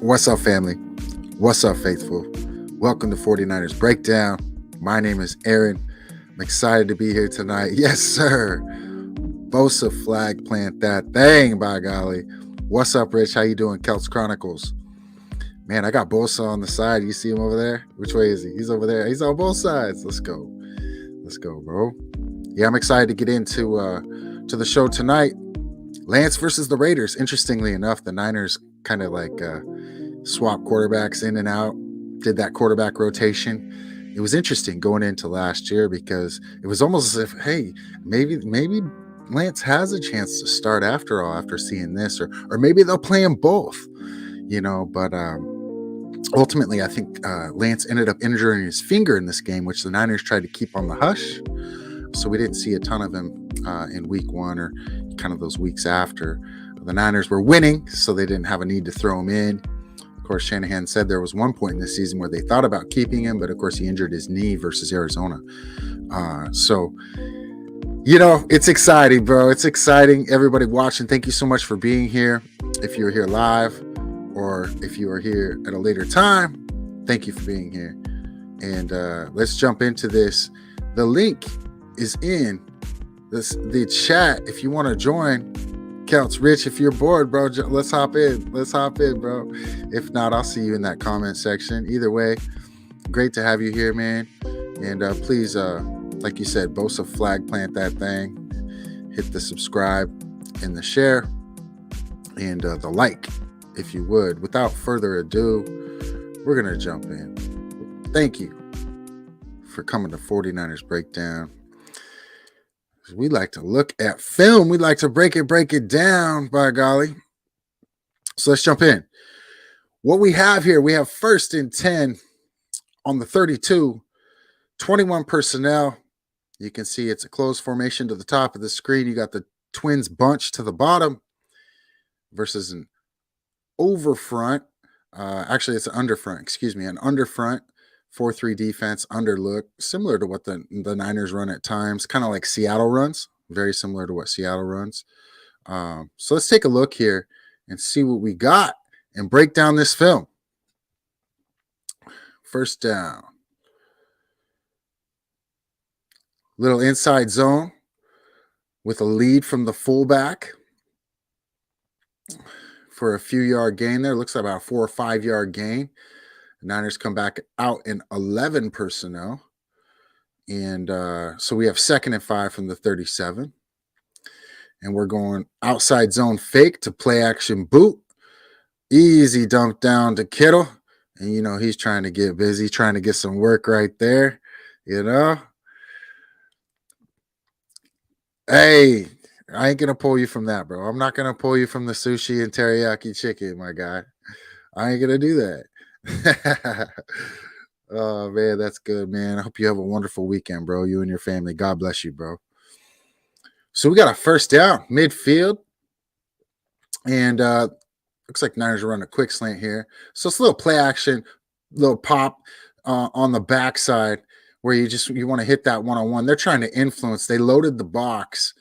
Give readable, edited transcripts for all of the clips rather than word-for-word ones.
What's up, family? What's up, faithful? Welcome to 49ers Breakdown. My name is Aaron. I'm excited to be here tonight. Yes, sir. Bosa flag plant that thing, by golly. What's up, Rich? How you doing, Celts Chronicles? Man, I got Bosa on the side. You see him over there? Which way is he? He's over there. He's on both sides. Let's go. Let's go, bro. Yeah, I'm excited to get into to the show tonight. Lance versus the Raiders. Interestingly enough, the Niners kind of like swap quarterbacks in and out, did that quarterback rotation. It was interesting going into last year because it was almost as if, hey, maybe Lance has a chance to start after all after seeing this, or maybe they'll play them both, but ultimately I think Lance ended up injuring his finger in this game, which the Niners tried to keep on the hush. So we didn't see a ton of him in week one or kind of those weeks after. The Niners were winning, so they didn't have a need to throw him in. Of course, Shanahan said there was one point in this season where they thought about keeping him, but of course he injured his knee versus Arizona. So it's exciting, bro. It's exciting. Everybody watching, thank you so much for being here. If you're here live or if you are here at a later time, thank you for being here. And let's jump into this. The link is in the chat if you want to join. Counts Rich, if you're bored, bro, let's hop in, bro. If not, I'll see you in that comment section. Either way, great to have you here, man. And please, like you said, Bosa flag plant that thing, hit the subscribe and the share and the like, if you would. Without further ado, we're gonna jump in. Thank you for coming to 49ers Breakdown. We like to look at film. We like to break it down, by golly. So let's jump in. What we have here, we have 1st and 10 on the 32, 21 personnel. You can see it's a closed formation to the top of the screen. You got the Twins bunch to the bottom versus an over front. Actually, it's an under front. An under front. 4-3 defense, underlook, similar to what the Niners run at times, kind of like Seattle runs, very similar to what Seattle runs. So let's take a look here and see what we got and break down this film. First down. Little inside zone with a lead from the fullback for a few yard gain there. Looks like about a 4 or 5 yard gain. The Niners come back out in 11 personnel. And so we have 2nd and 5 from the 37. And we're going outside zone fake to play action boot. Easy dump down to Kittle. And, he's trying to get busy, trying to get some work right there. Hey, I ain't going to pull you from that, bro. I'm not going to pull you from the sushi and teriyaki chicken, my guy. I ain't going to do that. Oh man, that's good, man. I hope you have a wonderful weekend, bro. You and your family. God bless you, bro. So we got a 1st down midfield, and looks like Niners are running a quick slant here. So it's a little play action, little pop on the backside where you want to hit that one-on-one. They're trying to influence. They loaded the box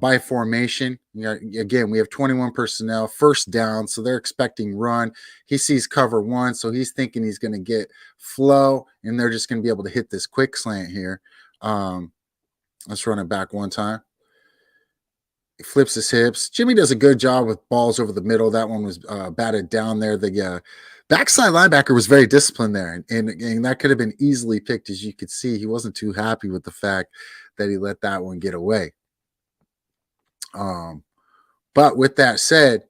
by formation. Again, we have 21 personnel, 1st down, so they're expecting run. He sees cover 1, so he's thinking he's going to get flow, and they're just going to be able to hit this quick slant here. Let's run it back one time. He flips his hips. Jimmy does a good job with balls over the middle. That one was batted down there. The backside linebacker was very disciplined there, and that could have been easily picked. As you could see, he wasn't too happy with the fact that he let that one get away. But with that said,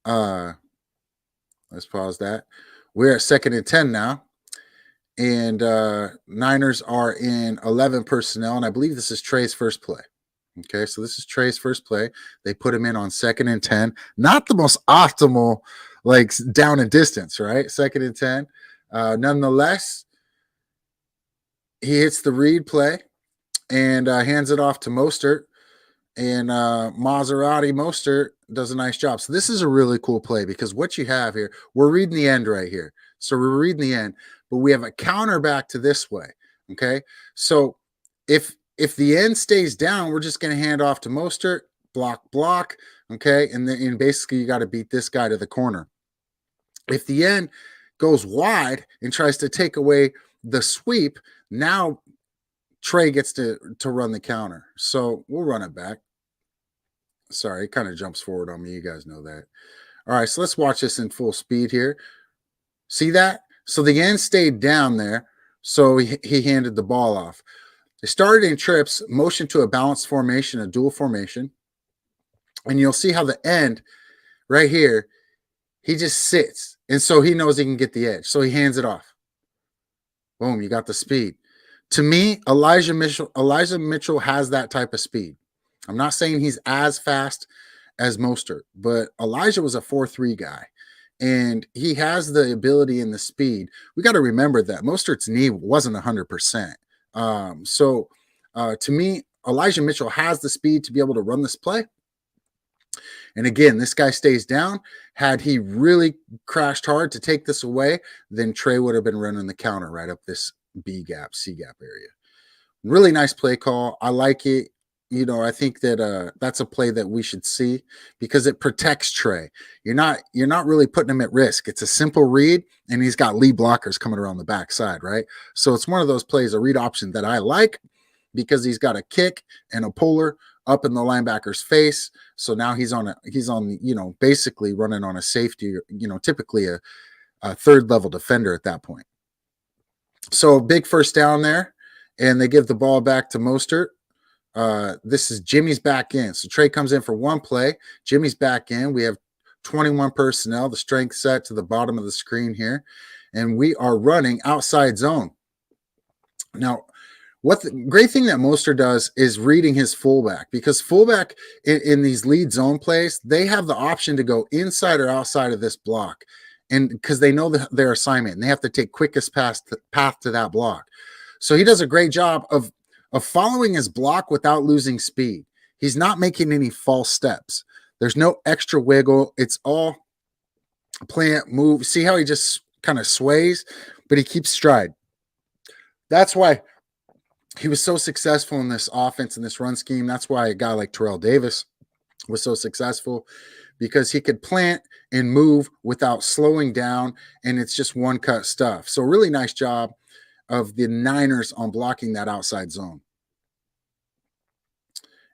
let's pause that. We're at 2nd and 10 now, and Niners are in 11 personnel, and I believe this is Trey's first play. Okay, so this is Trey's first play. They put him in on 2nd and 10. Not the most optimal, like down and distance, right? 2nd and 10. Nonetheless, he hits the read play and hands it off to Mostert. And Maserati Mostert does a nice job. So this is a really cool play because what you have here, we're reading the end right here. So we're reading the end, but we have a counter back to this way. Okay. So if the end stays down, we're just going to hand off to Mostert, block. Okay. And basically you got to beat this guy to the corner. If the end goes wide and tries to take away the sweep, now Trey gets to run the counter. So we'll run it back. Sorry, it kind of jumps forward on me. You guys know that. All right, so let's watch this in full speed here. See that? So the end stayed down there. So he handed the ball off. They started in trips, motion to a balanced formation, a dual formation. And you'll see how the end right here, he just sits. And so he knows he can get the edge. So he hands it off. Boom, you got the speed. To me, Elijah Mitchell has that type of speed. I'm not saying he's as fast as Mostert, but Elijah was a 4.3 guy. And he has the ability and the speed. We got to remember that Mostert's knee wasn't 100%. To me, Elijah Mitchell has the speed to be able to run this play. And again, this guy stays down. Had he really crashed hard to take this away, then Trey would have been running the counter right up this B gap, C gap area. Really nice play call. I like it. You know, I think that that's a play that we should see because it protects Trey. You're not really putting him at risk. It's a simple read, and he's got lead blockers coming around the backside, right? So it's one of those plays, a read option that I like because he's got a kick and a puller up in the linebacker's face. So now he's on basically running on a safety, typically a third level defender at that point. So big first down there, and they give the ball back to Mostert. This is Jimmy's back in. So Trey comes in for one play. Jimmy's back in. We have 21 personnel, the strength set to the bottom of the screen here. And we are running outside zone. Now, what the great thing that Mostert does is reading his fullback, because fullback in these lead zone plays, they have the option to go inside or outside of this block. And because they know their assignment and they have to take quickest path to that block. So he does a great job of following his block without losing speed. He's not making any false steps. There's no extra wiggle. It's all plant move. See how he just kind of sways, but he keeps stride. That's why he was so successful in this offense, in this run scheme. That's why a guy like Terrell Davis was so successful, because he could plant and move without slowing down, and it's just one-cut stuff. So really nice job of the Niners on blocking that outside zone.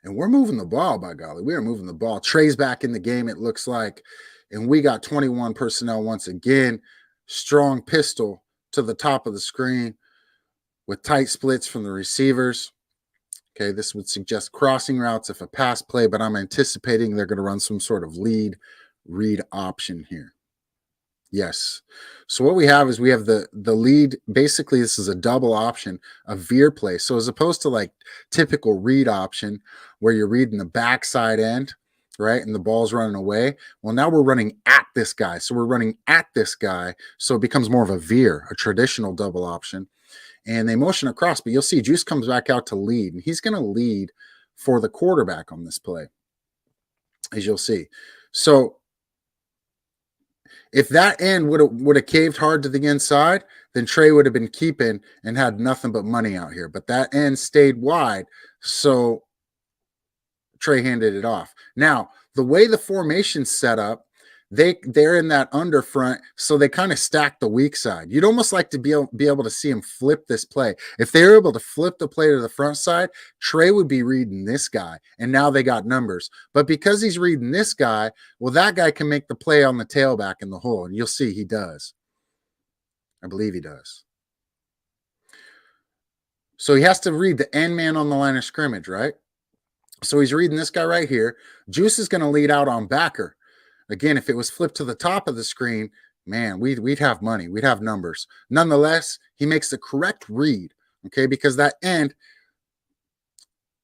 And we're moving the ball, by golly. We are moving the ball. Trey's back in the game, it looks like. And we got 21 personnel once again. Strong pistol to the top of the screen with tight splits from the receivers. Okay, this would suggest crossing routes if a pass play, but I'm anticipating they're going to run some sort of lead read option here. Yes. So what we have is we have the lead. Basically, this is a double option, a veer play. So as opposed to like typical read option where you're reading the backside end, right, and the ball's running away. Well, now we're running at this guy. So we're running at this guy. So it becomes more of a veer, a traditional double option. And they motion across, but you'll see Juice comes back out to lead, and he's going to lead for the quarterback on this play, as you'll see. So if that end would have caved hard to the inside, then Trey would have been keeping and had nothing but money out here. But that end stayed wide, so Trey handed it off. Now, the way the formation's set up, they're in that under front, so they kind of stack the weak side. You'd almost like to be able to see him flip this play. If they were able to flip the play to the front side, Trey would be reading this guy, and now they got numbers. But because he's reading this guy, well, that guy can make the play on the tailback in the hole, and you'll see he does. I believe he does. So he has to read the end man on the line of scrimmage, right? So he's reading this guy right here. Juice is going to lead out on backer. Again, if it was flipped to the top of the screen, man, we'd have money. We'd have numbers. Nonetheless, he makes the correct read, okay, because that end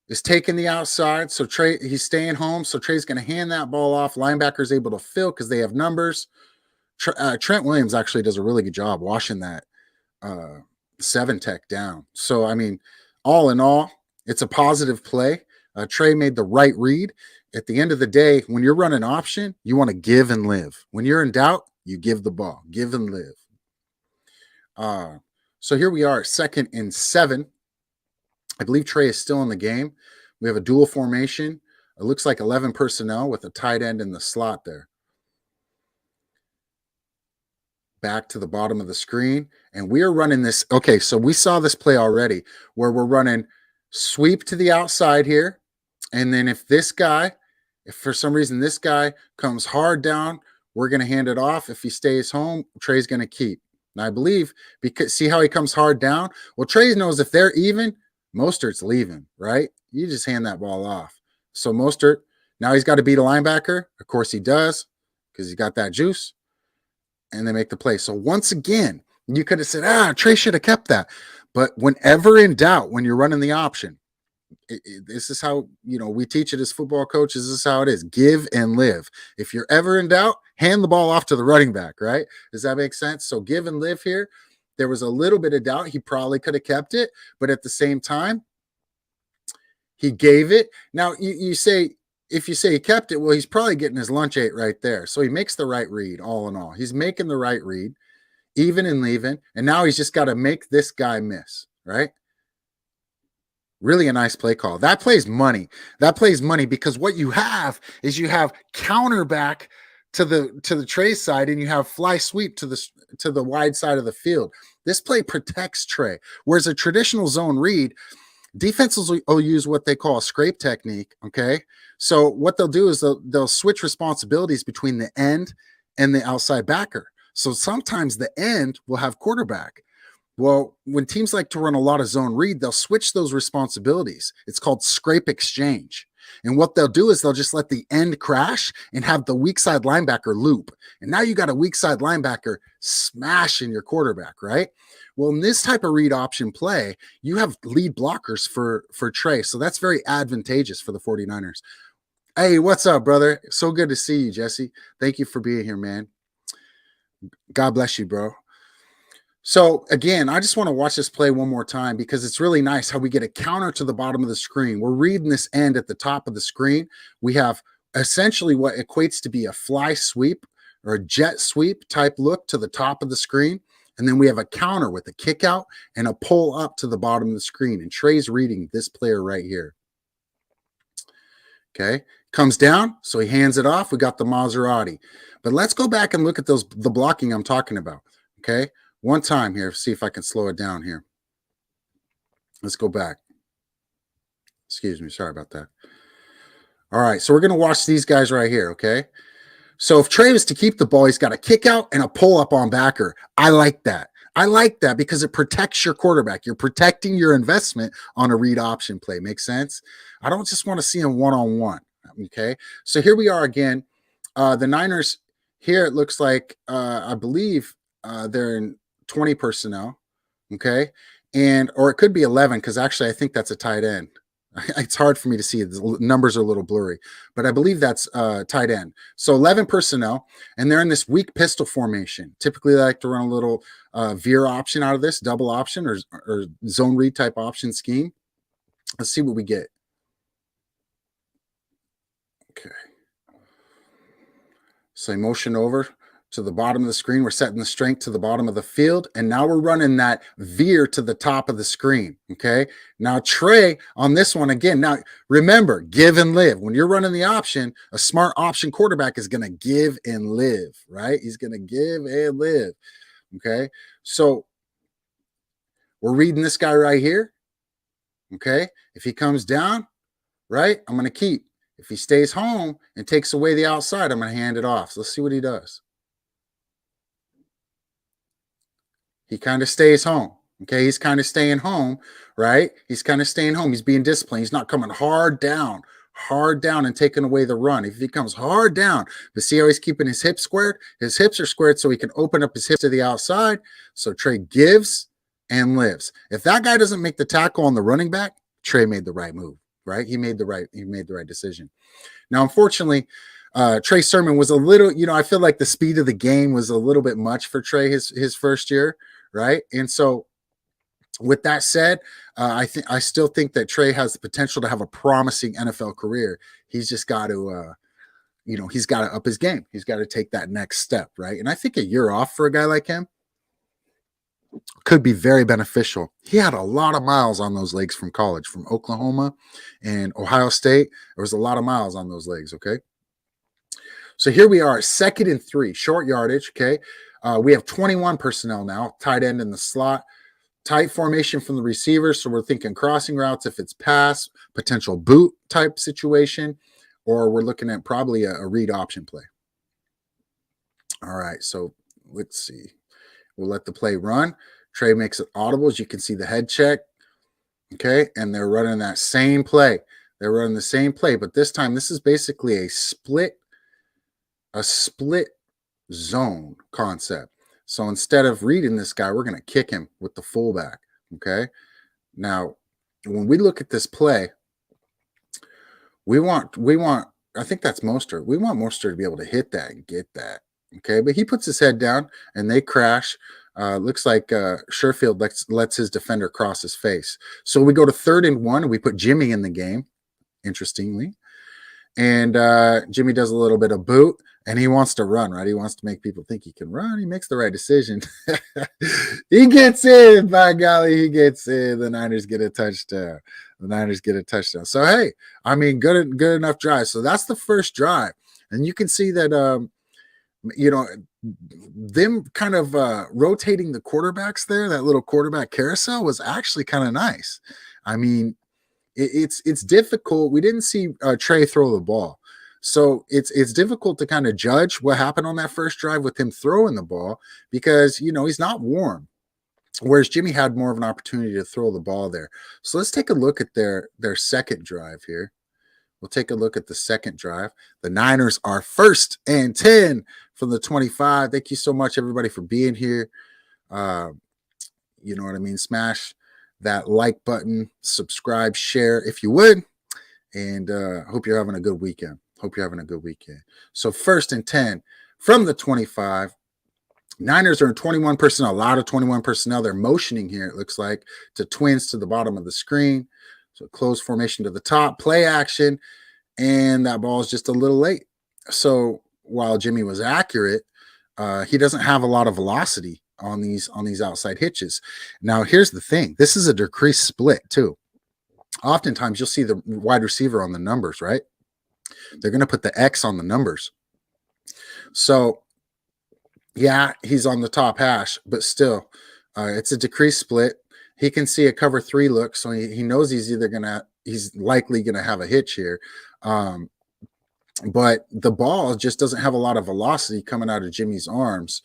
is taking the outside. So Trey, he's staying home. So Trey's going to hand that ball off. Linebacker's able to fill because they have numbers. Trent Williams actually does a really good job washing that 7-tech down. So, I mean, all in all, it's a positive play. Trey made the right read. At the end of the day, when you're running option, you want to give and live. When you're in doubt, you give the ball. Give and live. So here we are at 2nd and 7. I believe Trey is still in the game. We have a dual formation. It looks like 11 personnel with a tight end in the slot there. back to the bottom of the screen, and we are running this. Okay, so we saw this play already where we're running sweep to the outside here. And then if for some reason this guy comes hard down, we're going to hand it off. If he stays home, Trey's going to keep. And I believe, because see how he comes hard down? Well, Trey knows if they're even, Mostert's leaving, right? You just hand that ball off. So Mostert, now he's got to beat a linebacker. Of course he does, because he's got that juice. And they make the play. So once again, you could have said, Trey should have kept that. But whenever in doubt, when you're running the option, this is how, we teach it as football coaches. This is how it is. Give and live. If you're ever in doubt, hand the ball off to the running back, right? Does that make sense? So give and live here. There was a little bit of doubt. He probably could have kept it, but at the same time, he gave it. Now, you say, if you say he kept it, well, he's probably getting his lunch ate right there. So he makes the right read, all in all. He's making the right read, even and leaving. And now he's just got to make this guy miss, right? Really a nice play call. That plays money. That plays money because what you have is you have counter back to the Trey side, and you have fly sweep to the wide side of the field. This play protects Trey. Whereas a traditional zone read, defenses will use what they call a scrape technique. Okay, so what they'll do is they'll switch responsibilities between the end and the outside backer. So sometimes the end will have quarterback. Well, when teams like to run a lot of zone read, they'll switch those responsibilities. It's called scrape exchange. And what they'll do is they'll just let the end crash and have the weak side linebacker loop. And now you got a weak side linebacker smashing your quarterback, right? Well, in this type of read option play, you have lead blockers for Trey. So that's very advantageous for the 49ers. Hey, what's up, brother? So good to see you, Jesse. Thank you for being here, man. God bless you, bro. So again, I just want to watch this play one more time because it's really nice how we get a counter to the bottom of the screen. We're reading this end at the top of the screen. We have essentially what equates to be a fly sweep or a jet sweep type look to the top of the screen. And then we have a counter with a kick out and a pull up to the bottom of the screen. And Trey's reading this player right here. Okay, comes down, so he hands it off. We got the Maserati. But let's go back and look at the blocking I'm talking about. Okay. One time here, see if I can slow it down here. Let's go back. Excuse me, sorry about that. All right, so we're going to watch these guys right here, okay? So if Trey was to keep the ball, he's got a kick out and a pull up on backer. I like that. I like that because it protects your quarterback. You're protecting your investment on a read option play. Makes sense? I don't just want to see him one-on-one, okay? So here we are again. The Niners, here it looks like, I believe they're in 20 personnel, okay? Or it could be 11 because actually I think that's a tight end. It's hard for me to see. The numbers are a little blurry, but I believe that's tight end. So 11 personnel, and they're in this weak pistol formation. Typically, they like to run a little veer option out of this, double option or zone read type option scheme. Let's see what we get. Okay. So motion over to the bottom of the screen. We're setting the strength to the bottom of the field. And now we're running that veer to the top of the screen. Okay. Now Trey on this one again. Now remember, give and live. When you're running the option, a smart option quarterback is going to give and live, right? He's going to give and live. Okay. So we're reading this guy right here. Okay. If he comes down, right, I'm going to keep. If he stays home and takes away the outside, I'm going to hand it off. So let's see what he does. He kind of stays home. Okay. He's kind of staying home, right? He's kind of staying home. He's being disciplined. He's not coming hard down and taking away the run. If he comes hard down, but see how he's keeping his hips squared? His hips are squared so he can open up his hips to the outside. So Trey gives and lives. If that guy doesn't make the tackle on the running back, Trey made the right move, right? He made the right decision. Now, unfortunately, Trey Sermon was a little, I feel like the speed of the game was a little bit much for Trey his first year. Right. And so with that said, I still think that Trey has the potential to have a promising NFL career. He's just got to, he's got to up his game. He's got to take that next step. Right. And I think a year off for a guy like him could be very beneficial. He had a lot of miles on those legs from college, from Oklahoma and Ohio State. There was a lot of miles on those legs. Okay. So here we are, 2nd and 3, short yardage. Okay. We have 21 personnel now, tight end in the slot, tight formation from the receiver. So we're thinking crossing routes if it's pass, potential boot type situation, or we're looking at probably a read option play. All right. So let's see. We'll let the play run. Trey makes it audible. As you can see the head check. Okay. And they're running that same play. They're running the same play, but this time this is basically a split zone concept. So instead of reading this guy, we're going to kick him with the fullback. Okay. Now, when we look at this play, we want, I think that's Mostert. We want Mostert to be able to hit that and get that. Okay. But he puts his head down and they crash. Looks like Sherfield lets his defender cross his face. So we go to 3rd and 1 and we put Jimmy in the game, interestingly. And Jimmy does a little bit of boot and he wants to run, right? He wants to make people think he can run. He makes the right decision. He gets in, by golly, he gets in. The Niners get a touchdown. So, hey, I mean, good enough drive. So that's the first drive. And you can see that, them kind of rotating the quarterbacks there, that little quarterback carousel was actually kind of nice. I mean, it's difficult. We didn't see Trey throw the ball. So it's difficult to kind of judge what happened on that first drive with him throwing the ball because, he's not warm. Whereas Jimmy had more of an opportunity to throw the ball there. So let's take a look at their second drive here. We'll take a look at the second drive. The Niners are 1st and 10 from the 25. Thank you so much, everybody, for being here. You know what I mean? Smash that like button, subscribe, share if you would. And hope you're having a good weekend. So 1st and 10 from the 25. Niners are in 21 personnel, a lot of 21 personnel. They're motioning here, it looks like, to twins to the bottom of the screen. So close formation to the top, play action, and that ball is just a little late. So while Jimmy was accurate, he doesn't have a lot of velocity on these outside hitches. Now, here's the thing. This is a decreased split, too. Oftentimes, you'll see the wide receiver on the numbers, right? They're going to put the X on the numbers. So, yeah, he's on the top hash, but still, it's a decreased split. He can see a cover 3 look, so he knows he's likely going to have a hitch here. But the ball just doesn't have a lot of velocity coming out of Jimmy's arms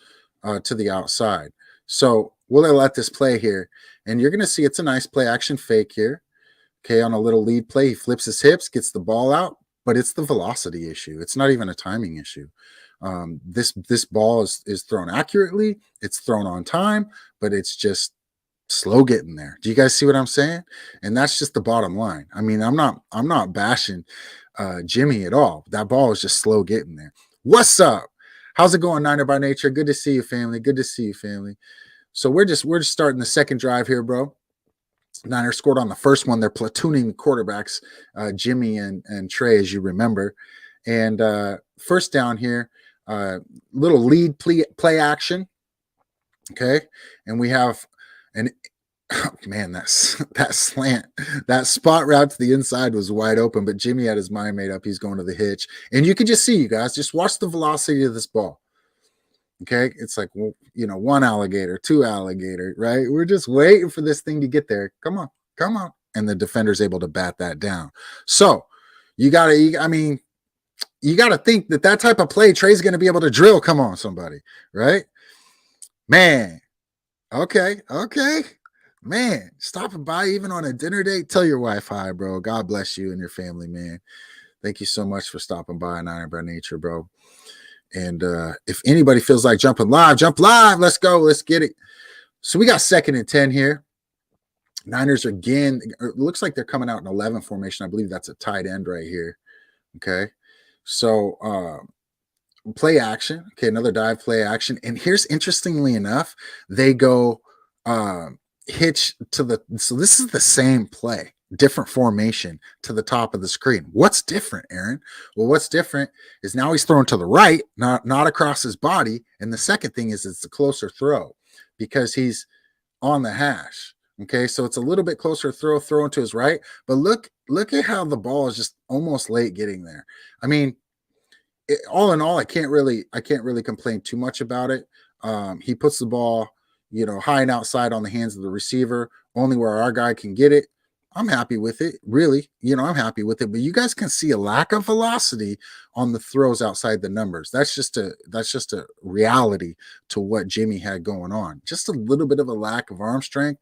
to the outside. So we'll let this play here, and you're going to see it's a nice play action fake here. Okay, on a little lead play, he flips his hips, gets the ball out, but it's the velocity issue. It's not even a timing issue. This ball is thrown accurately. It's thrown on time, but it's just slow getting there. Do you guys see what I'm saying? And that's just the bottom line. I mean, I'm not bashing Jimmy at all. That ball is just slow getting there. What's up? How's it going, Niner by Nature? Good to see you, family. So we're just starting the second drive here, bro. Niners scored on the first one. They're platooning the quarterbacks, Jimmy and Trey, as you remember. And first down here, little lead play action. Okay. And we have that slant, that spot route to the inside was wide open, but Jimmy had his mind made up. He's going to the hitch. And you can just see, you guys, just watch the velocity of this ball. Okay. It's like, well, 1 alligator, 2 alligator, right? We're just waiting for this thing to get there. Come on. And the defender's able to bat that down. So you got to think that type of play, Trey's going to be able to drill. Come on, somebody, right? Man. Okay. Man, stopping by even on a dinner date. Tell your wife hi, bro. God bless you and your family, man. Thank you so much for stopping by Niner by Nature, bro. And if anybody feels like jump live. Let's go. Let's get it. So we got 2nd and 10 here. Niners again. It looks like they're coming out in 11 formation. I believe that's a tight end right here. Okay. So play action. Okay, another dive play action. And here's, interestingly enough, they go hitch to the, so this is the same play, different formation to the top of the screen. What's different, Aaron? Well, what's different is now he's thrown to the right, not across his body. And the second thing is it's a closer throw because he's on the hash. Okay, so it's a little bit closer throw to his right. But look at how the ball is just almost late getting there. I mean, all in all, I can't really complain too much about it. He puts the ball, high and outside on the hands of the receiver, only where our guy can get it. I'm happy with it, really. I'm happy with it. But you guys can see a lack of velocity on the throws outside the numbers. That's just a reality to what Jimmy had going on. Just a little bit of a lack of arm strength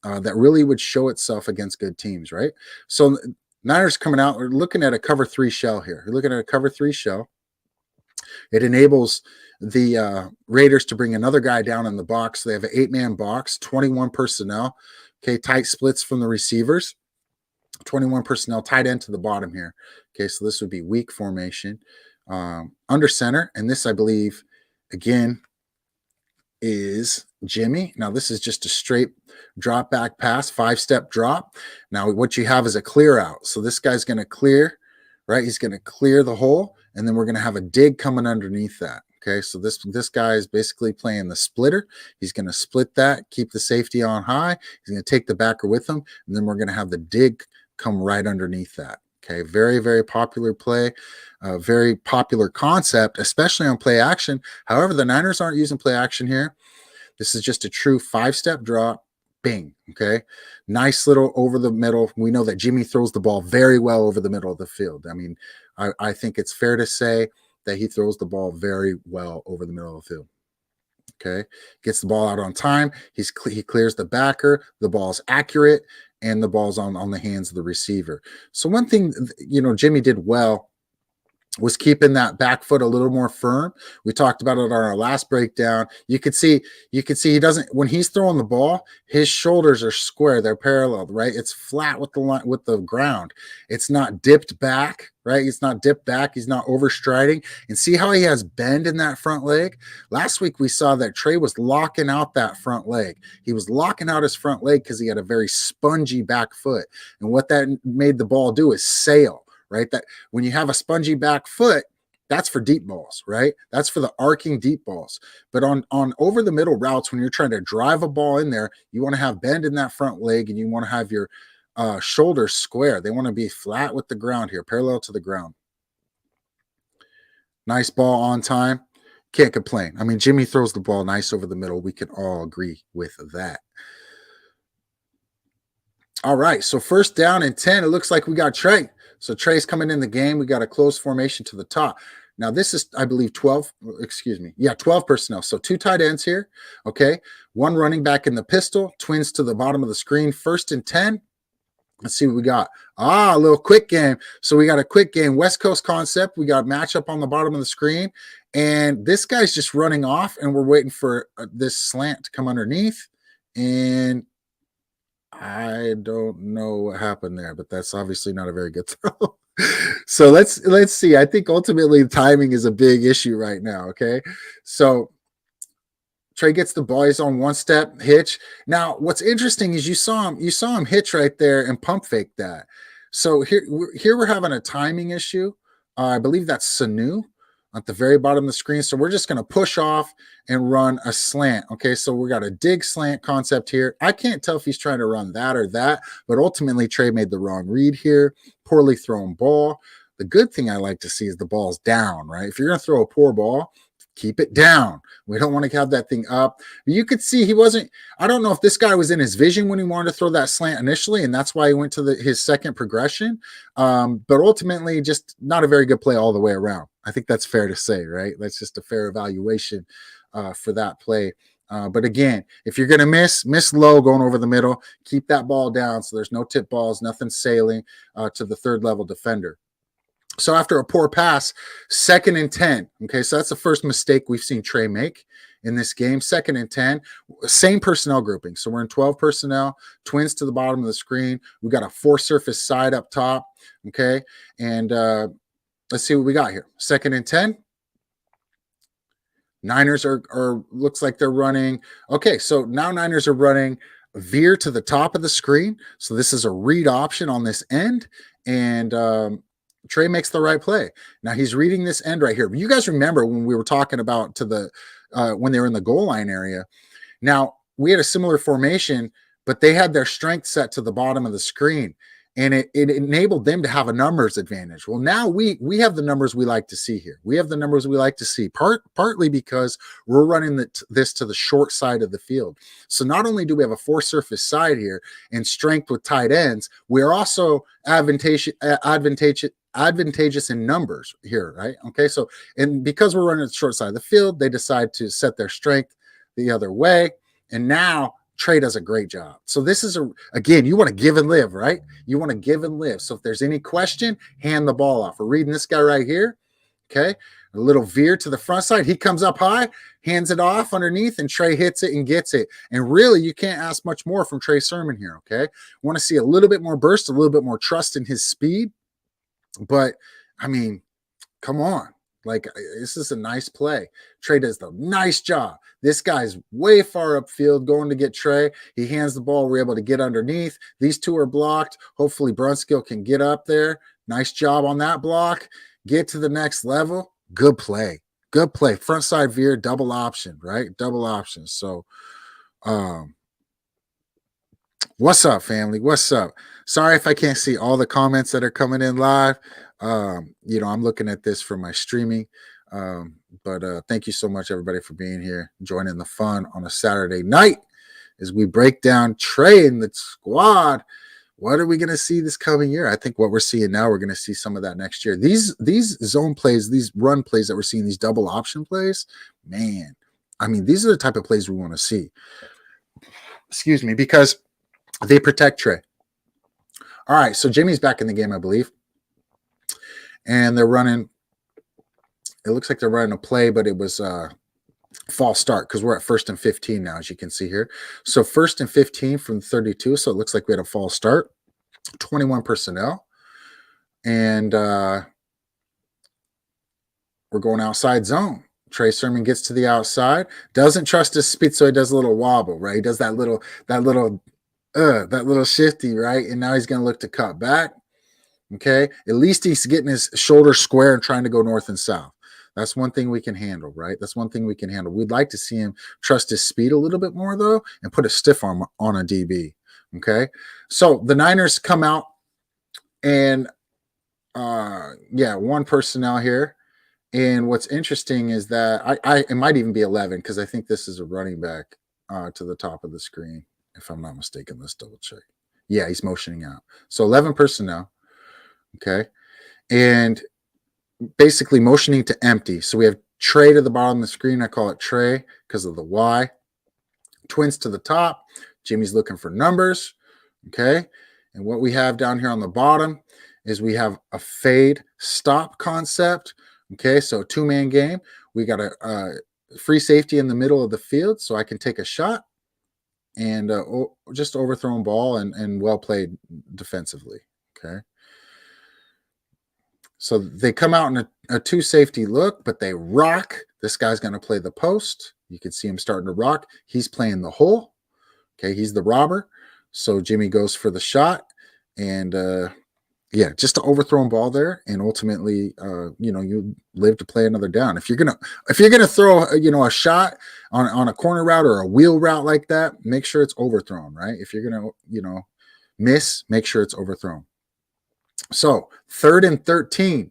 that really would show itself against good teams, right? So Niners coming out, we're looking at a cover 3 shell here. We're looking at a cover 3 shell. It enables the Raiders to bring another guy down in the box. They have an 8-man box, 21 personnel. Okay, tight splits from the receivers. 21 personnel, tight end to the bottom here. Okay, so this would be weak formation. Under center, and this, I believe, again, is Jimmy. Now, this is just a straight drop back pass, 5-step drop. Now, what you have is a clear out. So this guy's going to clear, right? He's going to clear the hole, and then we're going to have a dig coming underneath that. Okay, so this guy is basically playing the splitter. He's going to split that, keep the safety on high. He's going to take the backer with him, and then we're going to have the dig come right underneath that. Okay, very, very popular play, very popular concept, especially on play action. However, the Niners aren't using play action here. This is just a true 5-step drop. Bing. Okay, nice little over the middle. We know that Jimmy throws the ball very well over the middle of the field. I mean, I think it's fair to say that he throws the ball very well over the middle of the field. Okay, gets the ball out on time. He clears the backer. The ball's accurate, and the ball's on the hands of the receiver. So one thing, Jimmy did well was keeping that back foot a little more firm. We talked about it on our last breakdown. You could see he doesn't, when he's throwing the ball, his shoulders are square. They're parallel, right? It's flat with the ground. It's not dipped back, right? It's not dipped back. He's not overstriding. And see how he has bend in that front leg? Last week we saw that Trey was locking out that front leg. He was locking out his front leg because he had a very spongy back foot. And what that made the ball do is sail. Right? That when you have a spongy back foot, that's for deep balls, right? That's for the arcing deep balls. But on over the middle routes, when you're trying to drive a ball in there, you want to have bend in that front leg, and you want to have your shoulders square. They want to be flat with the ground here, parallel to the ground. Nice ball on time. Can't complain. I mean, Jimmy throws the ball nice over the middle. We can all agree with that. All right, so 1st down and 10. It looks like we got Trey. So Trey's coming in the game. We got a close formation to the top. Now, this is, I believe, 12 personnel. So 2 tight ends here, okay? 1 running back in the pistol, twins to the bottom of the screen, 1st and 10. Let's see what we got. A little quick game. So we got a quick game, West Coast concept. We got matchup on the bottom of the screen. And this guy's just running off, and we're waiting for this slant to come underneath. And I don't know what happened there, but that's obviously not a very good throw. So let's see. I think ultimately timing is a big issue right now. Okay, so Trey gets the ball. He's on 1-step hitch. Now, what's interesting is you saw him hitch right there and pump fake that. So here we're having a timing issue. I believe that's Sanu at the very bottom of the screen. So we're just going to push off and run a slant. Okay, so we got a dig slant concept here. I can't tell if he's trying to run that or that, but ultimately Trey made the wrong read here. Poorly thrown ball. The good thing I like to see is the ball's down, right? If you're going to throw a poor ball, keep it down. We don't want to have that thing up. You could see he wasn't, I don't know if this guy was in his vision when he wanted to throw that slant initially, and that's why he went to his second progression. But ultimately, just not a very good play all the way around. I think that's fair to say, right? That's just a fair evaluation for that play. But again, if you're going to miss low going over the middle, keep that ball down so there's no tip balls, nothing sailing to the 3rd level defender. So after a poor pass, 2nd and 10. Okay, so that's the first mistake we've seen Trey make in this game. 2nd and 10, same personnel grouping. So we're in 12 personnel, twins to the bottom of the screen. We got a 4-surface side up top. Okay, and let's see what we got here. 2nd and 10. Niners are looks like they're running. Okay, so now Niners are running veer to the top of the screen. So this is a read option on this end, and Trey makes the right play. Now he's reading this end right here. You guys remember when we were talking about when they were in the goal line area. Now we had a similar formation, but they had their strength set to the bottom of the screen. and it enabled them to have a numbers advantage. Well, now we have the numbers we like to see here. We have the numbers we like to see, partly because we're running this to the short side of the field. So not only do we have a four surface side here and strength with tight ends, we are also advantageous in numbers here, right? Okay, so and because we're running the short side of the field, they decide to set their strength the other way, and now Trey does a great job. So this is again, you want to give and live, right? You want to give and live. So if there's any question, hand the ball off. We're reading this guy right here. Okay. A little veer to the front side. He comes up high, hands it off underneath, and Trey hits it and gets it. And really, you can't ask much more from Trey Sermon here. Okay. Want to see a little bit more burst, a little bit more trust in his speed. But I mean, come on. Like, this is a nice play. Trey does the nice job. This guy's way far upfield going to get Trey. He hands the ball. We're able to get underneath. These two are blocked. Hopefully Brunskill can get up there. Nice job on that block. Get to the next level. Good play. Good play. Front side veer, double option, right? Double option. So, what's up, family? What's up? Sorry if I can't see all the comments that are coming in live. I'm looking at this from my streaming. But thank you so much, everybody, for being here, joining the fun on a Saturday night as we break down Trey and the squad. What are we going to see this coming year? I think what we're seeing now, we're going to see some of that next year. These zone plays, these run plays that we're seeing, these double option plays, man, I mean, these are the type of plays we want to see. Excuse me, because they protect Trey. All right, so Jimmy's back in the game, I believe. And they're running, it looks like they're running a play, but it was a false start because we're at 1st and 15 now, as you can see here. So 1st and 15 from 32, so it looks like we had a false start. 21 personnel. And we're going outside zone. Trey Sermon gets to the outside, doesn't trust his speed, so he does a little wobble, right? He does that little shifty, right? And now he's going to look to cut back. Okay, at least he's getting his shoulders square and trying to go north and south. That's one thing we can handle, right? That's one thing we can handle. We'd like to see him trust his speed a little bit more, though, and put a stiff arm on a DB. Okay, so the Niners come out and, one personnel here. And what's interesting is that it might even be 11 because I think this is a running back to the top of the screen, if I'm not mistaken. Let's double check. Yeah, he's motioning out. So 11 personnel. Okay. And basically motioning to empty. So we have Trey to the bottom of the screen. I call it Trey because of the Y. Twins to the top. Jimmy's looking for numbers. Okay. And what we have down here on the bottom is we have a fade stop concept. Okay. So a two-man game. We got a free safety in the middle of the field. So I can take a shot and just overthrown ball and well played defensively. Okay. So they come out in a two safety look, but they rock. This guy's going to play the post. You can see him starting to rock. He's playing the hole. Okay, he's the robber. So Jimmy goes for the shot. And, just an overthrown ball there. And ultimately, you live to play another down. If you're gonna throw, a shot on a corner route or a wheel route like that, make sure it's overthrown, right? If you're going to, miss, make sure it's overthrown. So 3rd and 13,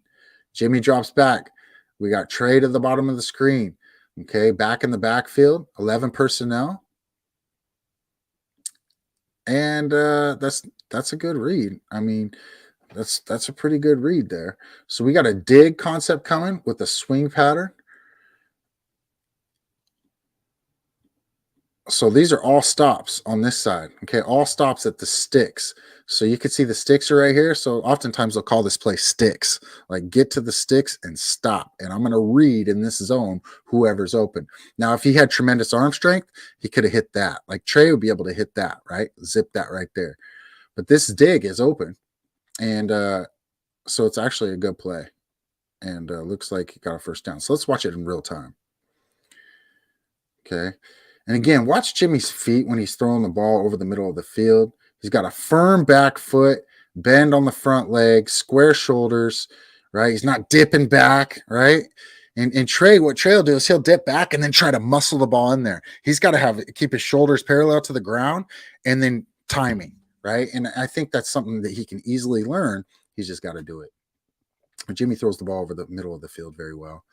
Jimmy drops back. We got Trey to the bottom of the screen. Okay, back in the backfield, 11 personnel. And that's a good read. I mean, that's a pretty good read there. So we got a dig concept coming with a swing pattern. So these are all stops on this side. Okay, all stops at the sticks. So you can see the sticks are right here. So oftentimes they'll call this play sticks. Like get to the sticks and stop. And I'm going to read in this zone whoever's open. Now, if he had tremendous arm strength, he could have hit that. Like Trey would be able to hit that, right? Zip that right there. But this dig is open. And so it's actually a good play. And looks like he got a first down. So let's watch it in real time. Okay. And again, watch Jimmy's feet when he's throwing the ball over the middle of the field. He's got a firm back foot, bend on the front leg, square shoulders, right? He's not dipping back, right? And Trey, what Trey will do is he'll dip back and then try to muscle the ball in there. He's got to keep his shoulders parallel to the ground and then timing, right? And I think that's something that he can easily learn. He's just got to do it. Jimmy throws the ball over the middle of the field very well.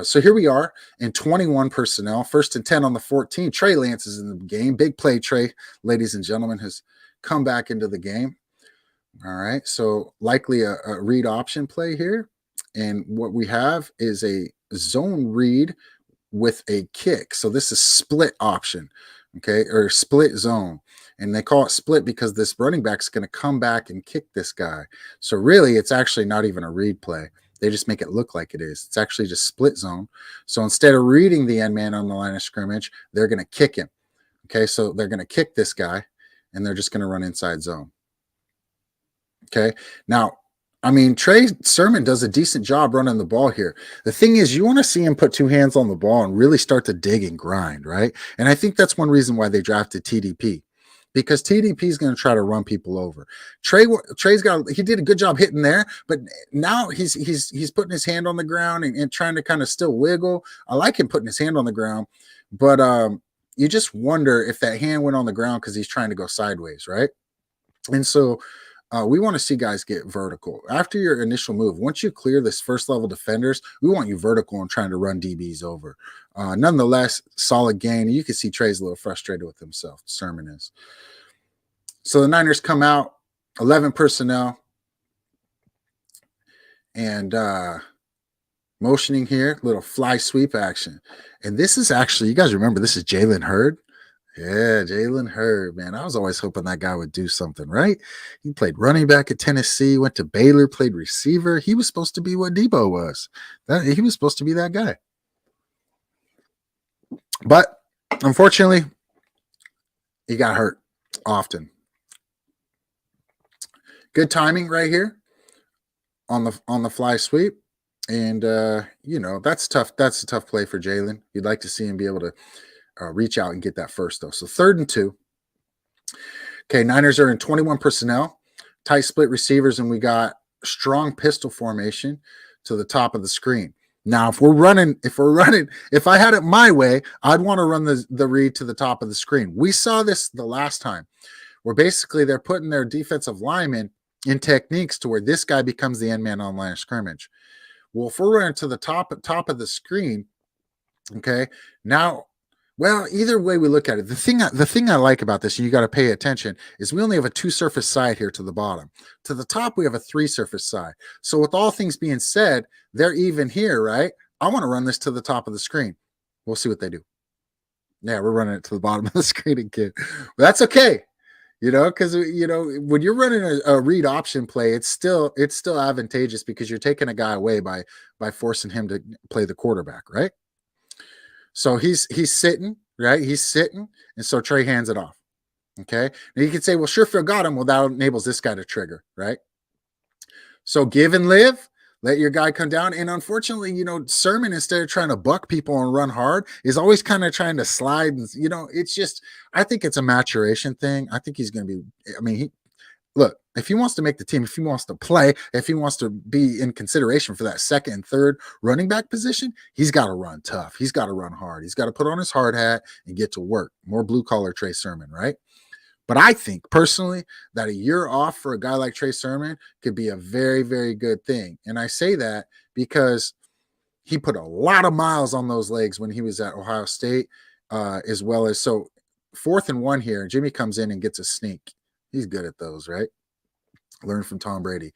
So here we are in 21 personnel, 1st and 10 on the 14. Trey Lance is in the game. Big play, Trey, ladies and gentlemen, has come back into the game. All right. So likely a read option play here. And what we have is a zone read with a kick. So this is split option, okay, or split zone. And they call it split because this running back is going to come back and kick this guy. So really, it's actually not even a read play. They just make it look like it is. It's actually just split zone. So instead of reading the end man on the line of scrimmage, they're going to kick him. Okay, so they're going to kick this guy, and they're just going to run inside zone. Okay, now, I mean, Trey Sermon does a decent job running the ball here. The thing is, you want to see him put 2 hands on the ball and really start to dig and grind, right? And I think that's one reason why they drafted TDP, because TDP is going to try to run people over. Trey's he did a good job hitting there, but now he's putting his hand on the ground and trying to kind of still wiggle. I like him putting his hand on the ground, but you just wonder if that hand went on the ground because he's trying to go sideways, right? And so we want to see guys get vertical. After your initial move, once you clear this first level defenders, we want you vertical and trying to run DBs over. Nonetheless, solid gain. You can see Trey's a little frustrated with himself. Sermon is. So the Niners come out, 11 personnel, and motioning here, little fly sweep action. And this is actually, you guys remember, this is Jalen Hurd. Yeah, Jalen Hurd, man. I was always hoping that guy would do something, right? He played running back at Tennessee, went to Baylor, played receiver. He was supposed to be what Debo was. He was supposed to be that guy. But unfortunately, he got hurt often. Good timing right here on the fly sweep. And that's tough. That's a tough play for Jalen. You'd like to see him be able to reach out and get that first, though. So 3rd and 2. Okay, Niners are in 21 personnel, tight split receivers, and we got strong pistol formation to the top of the screen. Now, if I had it my way, I'd want to run the read to the top of the screen. We saw this the last time, where basically they're putting their defensive linemen in techniques to where this guy becomes the end man on line of scrimmage. Well, if we're running to the top of the screen, okay, now, well, either way we look at it, the thing I like about this, and you got to pay attention, is we only have a 2 surface side here to the bottom. To the top, we have a 3 surface side. So with all things being said, they're even here, right? I want to run this to the top of the screen. We'll see what they do. Yeah, we're running it to the bottom of the screen again. But that's okay. Because when you're running a read option play, it's still advantageous because you're taking a guy away by forcing him to play the quarterback, right? So he's sitting, right? He's sitting, and so Trey hands it off. Okay, now you could say, well, Sherfield got him. Well, that enables this guy to trigger, right? So give and live. Let your guy come down. And unfortunately, Sermon, instead of trying to buck people and run hard, is always kind of trying to slide. And, it's just, I think it's a maturation thing. I think he's going to be, look, if he wants to make the team, if he wants to play, if he wants to be in consideration for that 2nd and 3rd running back position, he's got to run tough. He's got to run hard. He's got to put on his hard hat and get to work. More blue collar Trey Sermon, right? But I think personally that a year off for a guy like Trey Sermon could be a very, very good thing. And I say that because he put a lot of miles on those legs when he was at Ohio State, as well as, so 4th and 1 here, Jimmy comes in and gets a sneak. He's good at those, right? Learn from Tom Brady.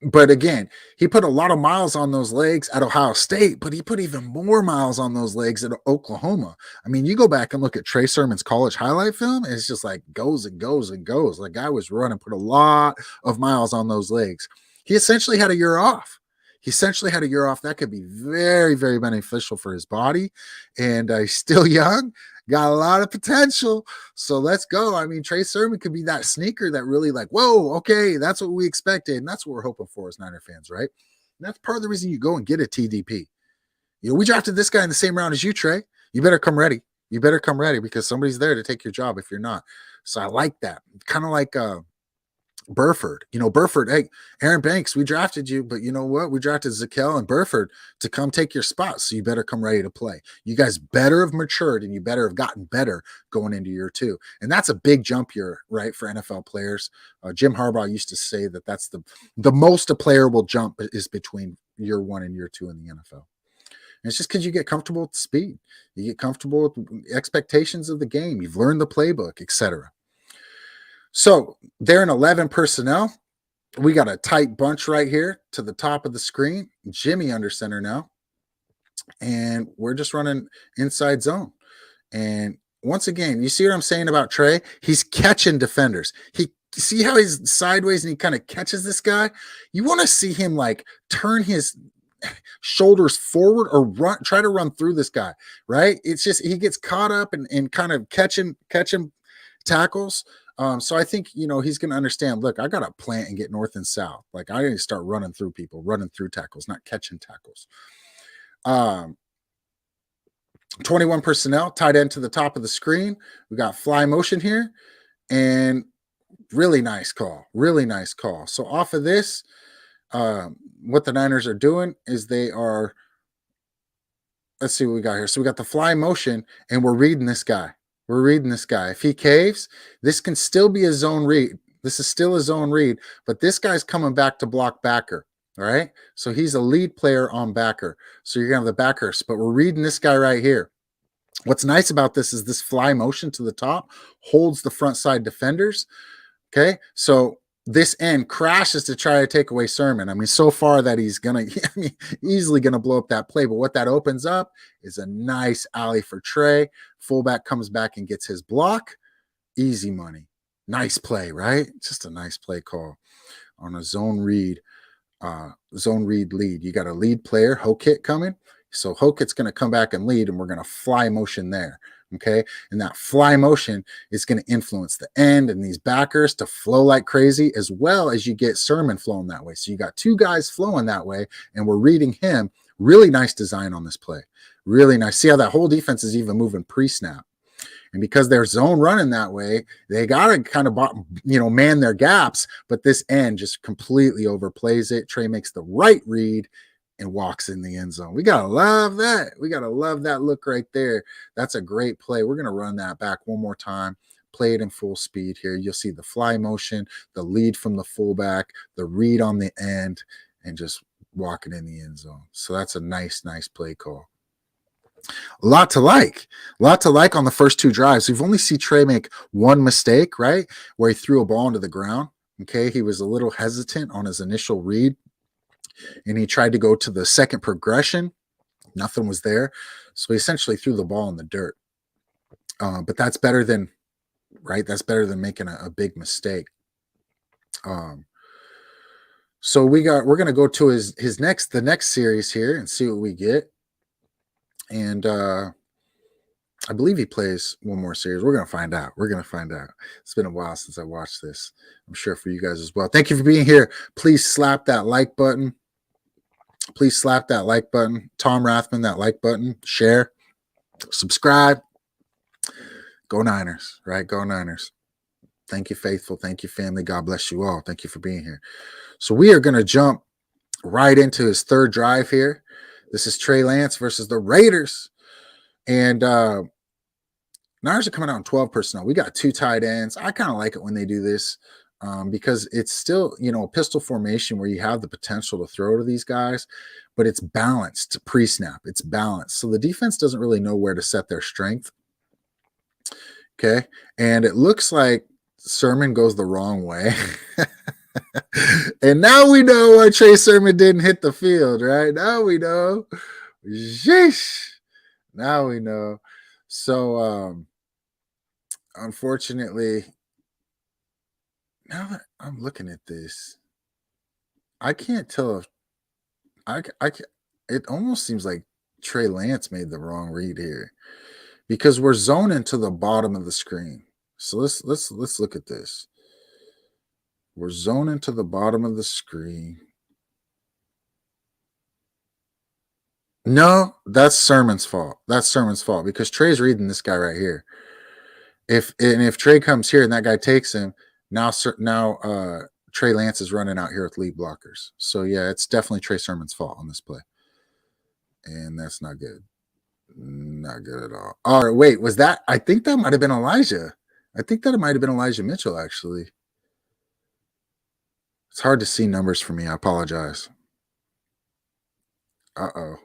But again, he put a lot of miles on those legs at Ohio State, but he put even more miles on those legs at Oklahoma. I mean, you go back and look at Trey Sermon's college highlight film, and it's just like goes and goes and goes. Like, guy was running, put a lot of miles on those legs. He essentially had a year off. That could be very, very beneficial for his body. And he's still young, got a lot of potential. So let's go. I mean, Trey Sermon could be that sneaker that really like, whoa, okay, that's what we expected. And that's what we're hoping for as Niner fans, right? And that's part of the reason you go and get a TDP. We drafted this guy in the same round as you, Trey. You better come ready. Because somebody's there to take your job if you're not. So I like that. Kind of like Burford, Burford, hey, Aaron Banks, we drafted you, but you know what? We drafted Zakel and Burford to come take your spot. So you better come ready to play. You guys better have matured and you better have gotten better going into year two. And that's a big jump year, right, for NFL players. Jim Harbaugh used to say that that's the most a player will jump is between year one and year two in the NFL. And it's just because you get comfortable with the speed. You get comfortable with expectations of the game. You've learned the playbook, etc. So they're in 11 personnel. We got a tight bunch right here to the top of the screen. Jimmy under center now. And we're just running inside zone. And once again, you see what I'm saying about Trey? He's catching defenders. He see how he's sideways and he kind of catches this guy? You want to see him like turn his shoulders forward or try to run through this guy, right? It's just he gets caught up and kind of catching tackles. So I think, he's going to understand, look, I got to plant and get north and south. Like I need to start running through people, running through tackles, not catching tackles. 21 personnel, tight end to the top of the screen. We got fly motion here and really nice call. So off of this, what the Niners are doing is they are, let's see what we got here. So we got the fly motion and we're reading this guy. If he caves, this can still be a zone read. This is still a zone read, but this guy's coming back to block backer. All right. So he's a lead player on backer. So you're going to have the backers, but we're reading this guy right here. What's nice about this is this fly motion to the top holds the front side defenders. Okay. So this end crashes to try to take away Sermon. I mean, so far that he's easily going to blow up that play. But what that opens up is a nice alley for Trey. Fullback comes back and gets his block. Easy money. Nice play, right? Just a nice play call on a zone read lead. You got a lead player, Hokit, coming. So Hokit's going to come back and lead, and we're going to fly motion there. Okay. And that fly motion is going to influence the end and these backers to flow like crazy, as well as you get Sermon flowing that way. So you got two guys flowing that way, and we're reading him. Really nice design on this play. Really nice. See how that whole defense is even moving pre-snap. And because they're zone running that way, they got to kind of, man their gaps. But this end just completely overplays it. Trey makes the right read and walks in the end zone. We got to love that. We got to love that look right there. That's a great play. We're going to run that back one more time. Play it in full speed here. You'll see the fly motion, the lead from the fullback, the read on the end, and just walking in the end zone. So that's a nice play call. A lot to like on the first two drives. We've only seen Trey make one mistake, right? Where he threw a ball into the ground. Okay. He was a little hesitant on his initial read, and he tried to go to the second progression. Nothing was there. So he essentially threw the ball in the dirt. But that's better than, right? That's better than making a big mistake. So we're going to go to the next series here and see what we get. And I believe he plays one more series. We're going to find out. It's been a while since I watched this. I'm sure for you guys as well. Thank you for being here. Please slap that like button. Tom Rathman, that like button. Share. Subscribe. Go Niners, right? Go Niners. Thank you, faithful. Thank you, family. God bless you all. Thank you for being here. So we are going to jump right into his third drive here. This is Trey Lance versus the Raiders. And Niners are coming out in 12 personnel. We got two tight ends. I kind of like it when they do this because it's still, a pistol formation where you have the potential to throw to these guys, but it's balanced pre-snap. It's balanced. So the defense doesn't really know where to set their strength. Okay. And it looks like Sermon goes the wrong way. And now we know why Trey Sermon didn't hit the field, right? Now we know. Sheesh. Now we know. So, unfortunately, now that I'm looking at this, I can't tell if it almost seems like Trey Lance made the wrong read here because we're zoning to the bottom of the screen. So let's look at this. We're zoning to the bottom of the screen. No, that's Sermon's fault. Because Trey's reading this guy right here. If Trey comes here and that guy takes him, now Trey Lance is running out here with lead blockers. So yeah, it's definitely Trey Sermon's fault on this play. And that's not good. Not good at all. All right, wait, was that? I think that might have been Elijah. I think that it might have been Elijah Mitchell, actually. It's hard to see numbers for me. I apologize. Uh-oh.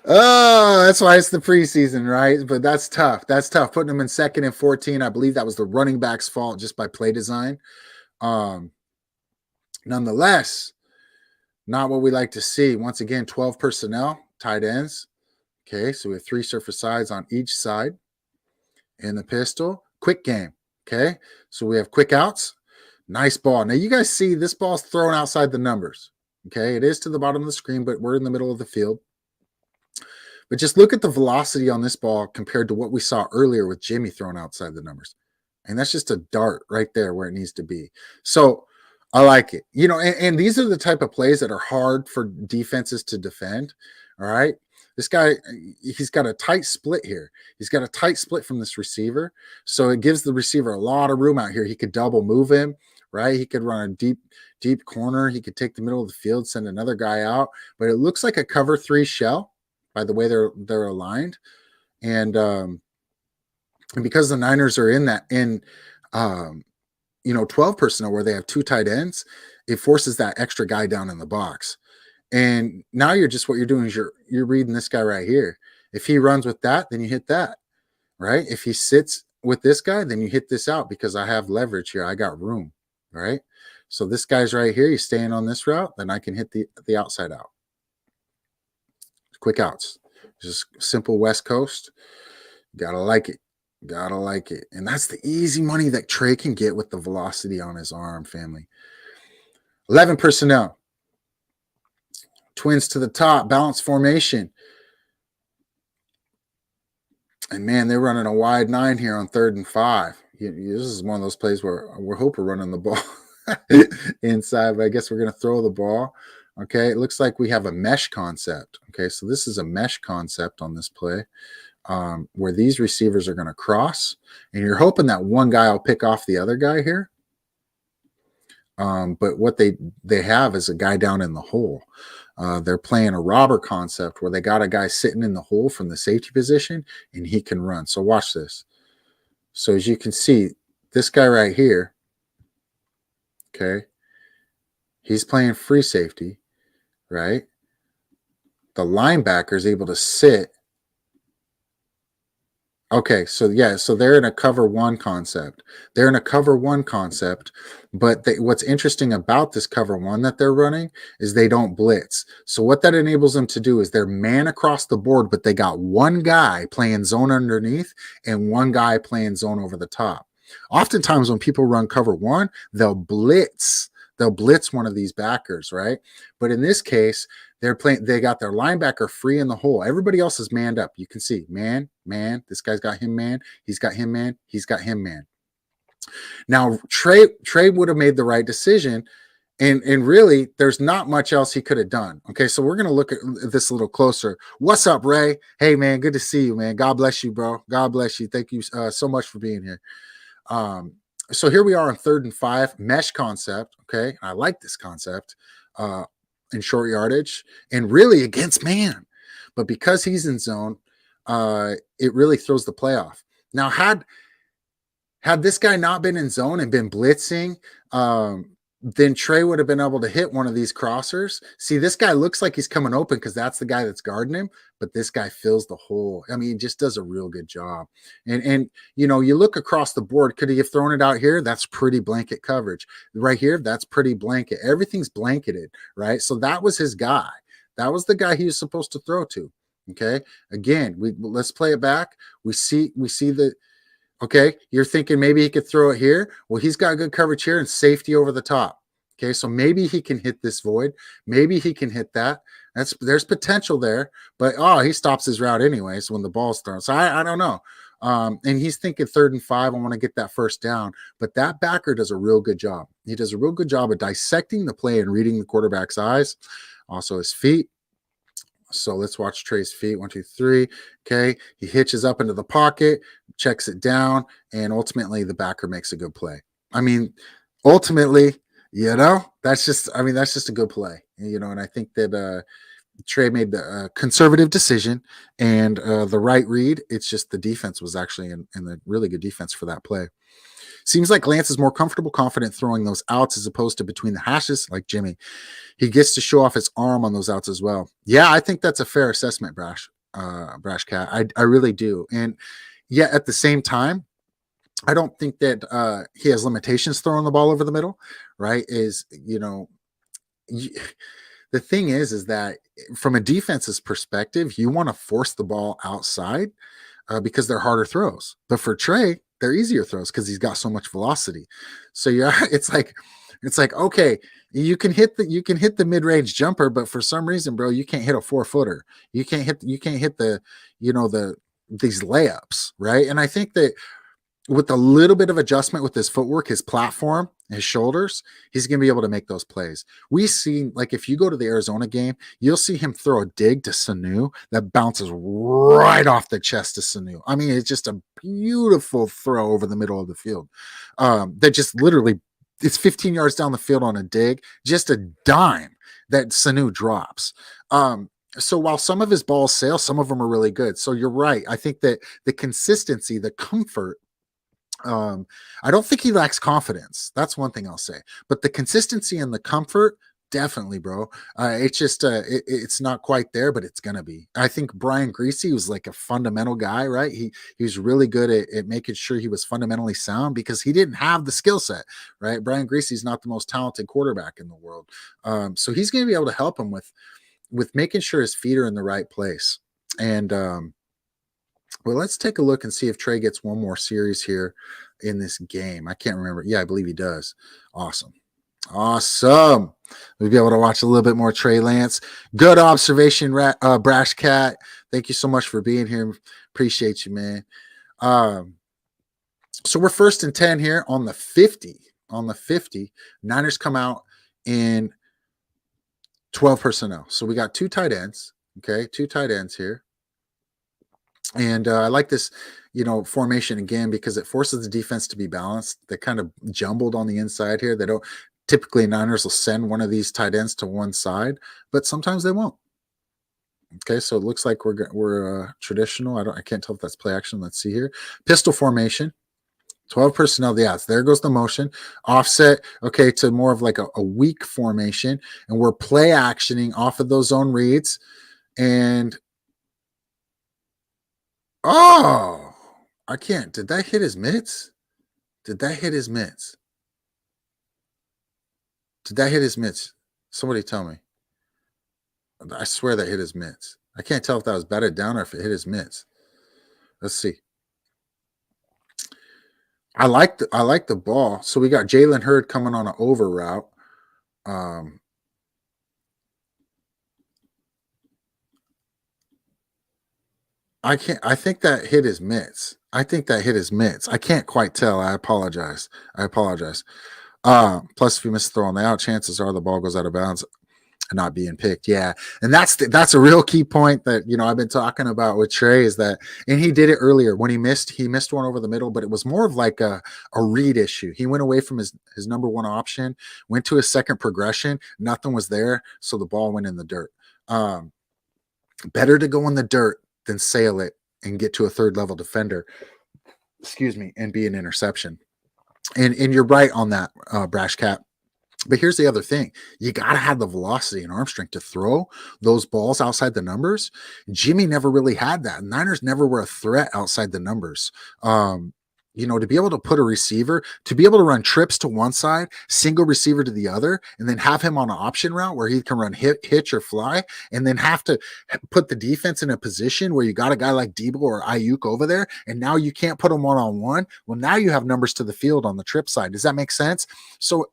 Oh, that's why it's the preseason, right? But that's tough. That's tough. Putting him in 2nd and 14. I believe that was the running back's fault just by play design. Nonetheless, not what we like to see. Once again, 12 personnel, tight ends. Okay, so we have 3 surface sides on each side in the pistol. Quick game. Okay, so we have quick outs. Nice ball. Now, you guys see this ball's thrown outside the numbers. Okay, it is to the bottom of the screen, but we're in the middle of the field. But just look at the velocity on this ball compared to what we saw earlier with Jimmy thrown outside the numbers. And that's just a dart right there where it needs to be. So I like it. You know, and these are the type of plays that are hard for defenses to defend. All right. This guy, he's got a tight split here. He's got a tight split from this receiver. So it gives the receiver a lot of room out here. He could double move him, right? He could run a deep corner. He could take the middle of the field, send another guy out. But it looks like a cover 3 shell by the way they're aligned. And because the Niners are in 12 personnel where they have 2 tight ends, it forces that extra guy down in the box. And now what you're doing is you're reading this guy right here. If he runs with that, then you hit that, right? If he sits with this guy, then you hit this out because I have leverage here. I got room, right? So this guy's right here. He's staying on this route, then I can hit the outside out. Quick outs. Just simple West Coast. Gotta like it. Gotta like it. And that's the easy money that Trey can get with the velocity on his arm, family. 11 personnel. Twins to the top, balance formation. And man, they're running a wide 9 here on 3rd and 5. This is one of those plays where we hope we're running the ball inside, but I guess we're going to throw the ball. Okay, it looks like we have a mesh concept. Okay, so this is a mesh concept on this play where these receivers are going to cross, and you're hoping that one guy will pick off the other guy here. But what they have is a guy down in the hole. They're playing a robber concept where they got a guy sitting in the hole from the safety position, and he can run. So watch this. So as you can see, this guy right here, okay, he's playing free safety, right? The linebacker is able to sit. Okay, so yeah, so they're in a cover 1 concept. They're in a cover 1 concept, but what's interesting about this cover 1 that they're running is they don't blitz. So what that enables them to do is they're man across the board, but they got one guy playing zone underneath and one guy playing zone over the top. Oftentimes when people run cover 1, they'll blitz. They'll blitz one of these backers, right? But in this case, they got their linebacker free in the hole. Everybody else is manned up. You can see man. This guy's got him man. He's got him man. He's got him man. Now, Trey would have made the right decision. And really, there's not much else he could have done. Okay, so we're going to look at this a little closer. What's up, Ray? Hey, man, good to see you, man. God bless you, bro. God bless you. Thank you so much for being here. So here we are on 3rd and 5, mesh concept. Okay, I like this concept in short yardage and really against man. But because he's in zone, it really throws the play off. Now, had this guy not been in zone and been blitzing, then Trey would have been able to hit one of these crossers. See, this guy looks like he's coming open because that's the guy that's guarding him, but this guy fills the hole. I mean, he just does a real good job. And you look across the board. Could he have thrown it out here? That's pretty blanket coverage. Right here, that's pretty blanket. Everything's blanketed, right? So that was his guy. That was the guy he was supposed to throw to. Okay. Again, let's play it back. We see the. Okay, you're thinking maybe he could throw it here. Well, he's got good coverage here and safety over the top. Okay, so maybe he can hit this void. Maybe he can hit that. There's potential there, but he stops his route anyways when the ball's thrown. So I don't know. And he's thinking 3rd and 5. I want to get that first down. But that backer does a real good job. He does a real good job of dissecting the play and reading the quarterback's eyes, also his feet. So let's watch Trey's feet. 1, 2, 3. Okay. He hitches up into the pocket, checks it down, and ultimately the backer makes a good play. I mean, ultimately, that's just a good play, and I think that Trey made the conservative decision and the right read. It's just the defense was actually in the really good defense for that play. Seems like Lance is more comfortable, confident throwing those outs as opposed to between the hashes like Jimmy. He gets to show off his arm on those outs as well. Yeah, I think that's a fair assessment, Brash Cat. I really do. And yet at the same time, I don't think that he has limitations throwing the ball over the middle, right? The thing is that from a defense's perspective, you want to force the ball outside because they're harder throws. But for Trey, they're easier throws because he's got so much velocity. So yeah, it's like okay, you can hit the mid-range jumper, but for some reason, bro, you can't hit a 4-footer. You can't hit these layups, right? And I think that with a little bit of adjustment with his footwork, his platform, his shoulders, he's going to be able to make those plays. We see, like, if you go to the Arizona game, you'll see him throw a dig to Sanu that bounces right off the chest to Sanu. I mean, it's just a beautiful throw over the middle of the field. That just literally, it's 15 yards down the field on a dig, just a dime that Sanu drops. So while some of his balls sail, some of them are really good. So you're right. I think that the consistency, the comfort, I don't think he lacks confidence. That's one thing I'll say. But the consistency and the comfort, definitely, bro. It's just it's not quite there, but it's gonna be. I think Brian Greasy was like a fundamental guy, right? He was really good at making sure he was fundamentally sound because he didn't have the skill set, right? Brian Greasy's not the most talented quarterback in the world, so he's gonna be able to help him with making sure his feet are in the right place. And well, let's take a look and see if Trey gets one more series here in this game. I can't remember. Yeah, I believe he does. Awesome. Awesome. We'll be able to watch a little bit more Trey Lance. Good observation, Brash Cat. Thank you so much for being here. Appreciate you, man. So we're 1st and 10 here on the 50. On the 50, Niners come out in 12 personnel. So we got 2 tight ends. Okay, 2 tight ends here. And I like this, formation again because it forces the defense to be balanced. They're kind of jumbled on the inside here. They don't typically Niners will send one of these tight ends to one side, but sometimes they won't. Okay, so it looks like we're traditional. I can't tell if that's play action. Let's see here. Pistol formation. 12 personnel. Yeah, so there goes the motion. Offset, okay, to more of like a weak formation. And we're play actioning off of those zone reads. And oh, I can't. Did that hit his mitts? Did that hit his mitts? Did that hit his mitts? Somebody tell me. I swear that hit his mitts. I can't tell if that was batted down or if it hit his mitts. Let's see. I like the ball. So we got Jalen Hurd coming on an over route. I think that hit his mitts. I can't quite tell. I apologize. Plus, if you miss the throw on the out, chances are the ball goes out of bounds and not being picked. Yeah, and that's a real key point that I've been talking about with Trey is that, and he did it earlier when he missed one over the middle, but it was more of like a read issue. He went away from his number one option, went to his second progression, nothing was there, so the ball went in the dirt. Better to go in the dirt than sail it and get to a third level defender, and be an interception. And you're right on that, Brash Cat. But here's the other thing. You got to have the velocity and arm strength to throw those balls outside the numbers. Jimmy never really had that. Niners never were a threat outside the numbers. To be able to put a receiver, to be able to run trips to one side, single receiver to the other, and then have him on an option route where he can run hitch or fly, and then have to put the defense in a position where you got a guy like Debo or Ayuk over there, and now you can't put them one-on-one. Well, now you have numbers to the field on the trip side. Does that make sense? So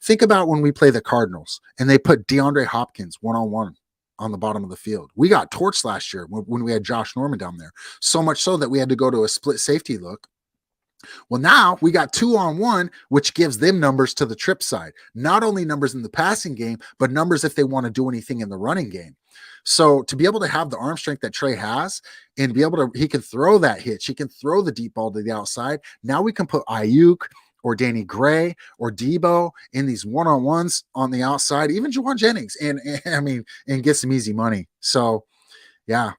think about when we play the Cardinals, and they put DeAndre Hopkins one-on-one on the bottom of the field. We got torched last year when we had Josh Norman down there, so much so that we had to go to a split safety look. Well, now we got 2-on-1, which gives them numbers to the trip side. Not only numbers in the passing game, but numbers if they want to do anything in the running game. So to be able to have the arm strength that Trey has and be able to, he can throw that hitch. He can throw the deep ball to the outside. Now we can put Ayuk or Danny Gray or Debo in these one-on-ones on the outside, even Jawan Jennings, and get some easy money. So yeah,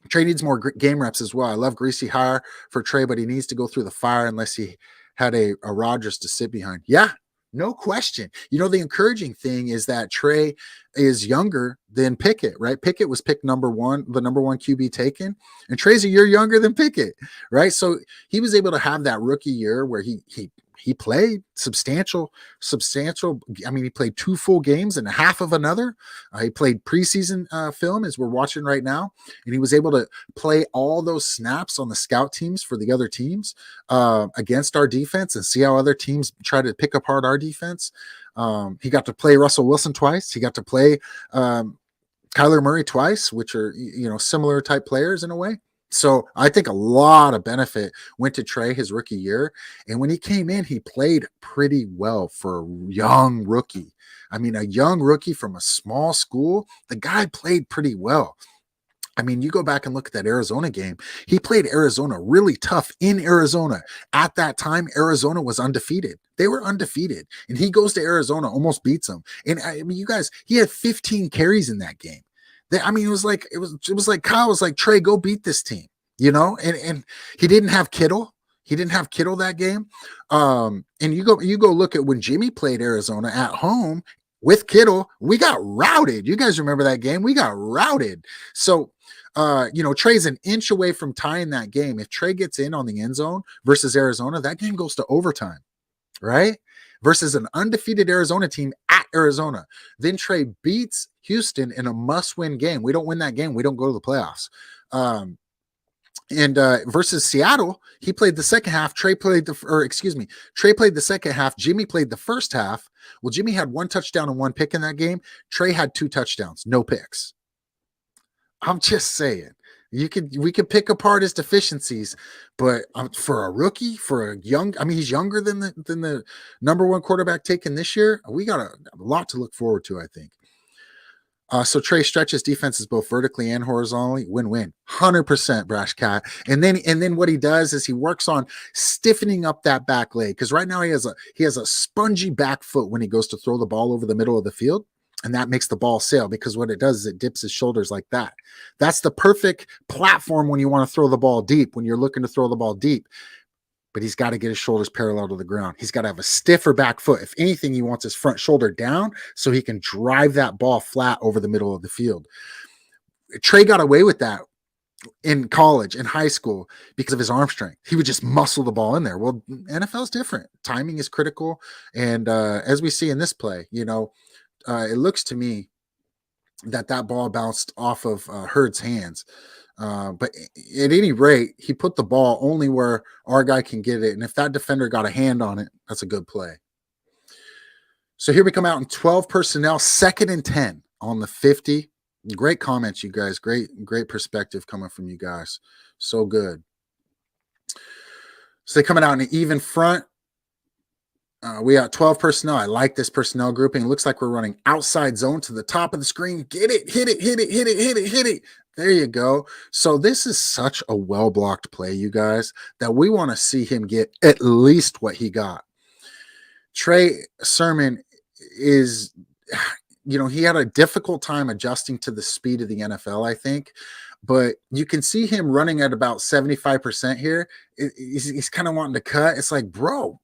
Trey needs more game reps as well. I love greasy hire for Trey, but he needs to go through the fire unless he had a Rodgers to sit behind. Yeah, no question. The encouraging thing is that Trey is younger than Pickett, right? Pickett was picked number one, the number one QB taken, and Trey's a year younger than Pickett, right? So he was able to have that rookie year where he played substantial. I mean, he played 2 full games and half of another. He played preseason film as we're watching right now, and he was able to play all those snaps on the scout teams for the other teams against our defense and see how other teams try to pick apart our defense. He got to play Russell Wilson twice. He got to play Kyler Murray twice, which are similar type players in a way. So I think a lot of benefit went to Trey his rookie year. And when he came in, he played pretty well for a young rookie. I mean, a young rookie from a small school, the guy played pretty well. I mean, you go back and look at that Arizona game. He played Arizona really tough in Arizona. At that time, Arizona was undefeated. They were undefeated. And he goes to Arizona, almost beats them. And I mean, you guys, he had 15 carries in that game. It was like Kyle was like, Trey, go beat this team, and he didn't have Kittle. He didn't have Kittle that game. And you go look at when Jimmy played Arizona at home with Kittle, we got routed. You guys remember that game? We got routed. So, Trey's an inch away from tying that game. If Trey gets in on the end zone versus Arizona, that game goes to overtime, right? Versus an undefeated Arizona team at Arizona. Then Trey beats Houston in a must-win game. We don't win that game, we don't go to the playoffs. And versus Seattle, he played the second half. Trey played the second half. Jimmy played the first half. Well, Jimmy had 1 touchdown and 1 pick in that game. Trey had 2 touchdowns, no picks. I'm just saying. We could pick apart his deficiencies, but for a rookie, he's younger than the number one quarterback taken this year. We got a lot to look forward to, I think. So Trey stretches defenses both vertically and horizontally. Win-win, 100%, Brash Cat. And then what he does is he works on stiffening up that back leg, because right now he has a spongy back foot when he goes to throw the ball over the middle of the field. And that makes the ball sail, because what it does is it dips his shoulders like that. That's the perfect platform when you want to throw the ball deep, when you're looking to throw the ball deep. But he's got to get his shoulders parallel to the ground. He's got to have a stiffer back foot. If anything, he wants his front shoulder down so he can drive that ball flat over the middle of the field. Trey got away with that in college, in high school, because of his arm strength. He would just muscle the ball in there. Well, NFL is different. Timing is critical. And as we see in this play, it looks to me that ball bounced off of Hurd's hands. But at any rate, he put the ball only where our guy can get it. And if that defender got a hand on it, that's a good play. So here we come out in 12 personnel, 2nd and 10 on the 50. Great comments, you guys. Great perspective coming from you guys. So good. So they're coming out in an even front. We got 12 personnel. I like this personnel grouping. It looks like we're running outside zone to the top of the screen. Get it, hit it. There you go. So this is such a well-blocked play, you guys, that we want to see him get at least what he got. Trey Sermon is, he had a difficult time adjusting to the speed of the NFL, I think. But you can see him running at about 75% here. He's kind of wanting to cut. It's like, bro,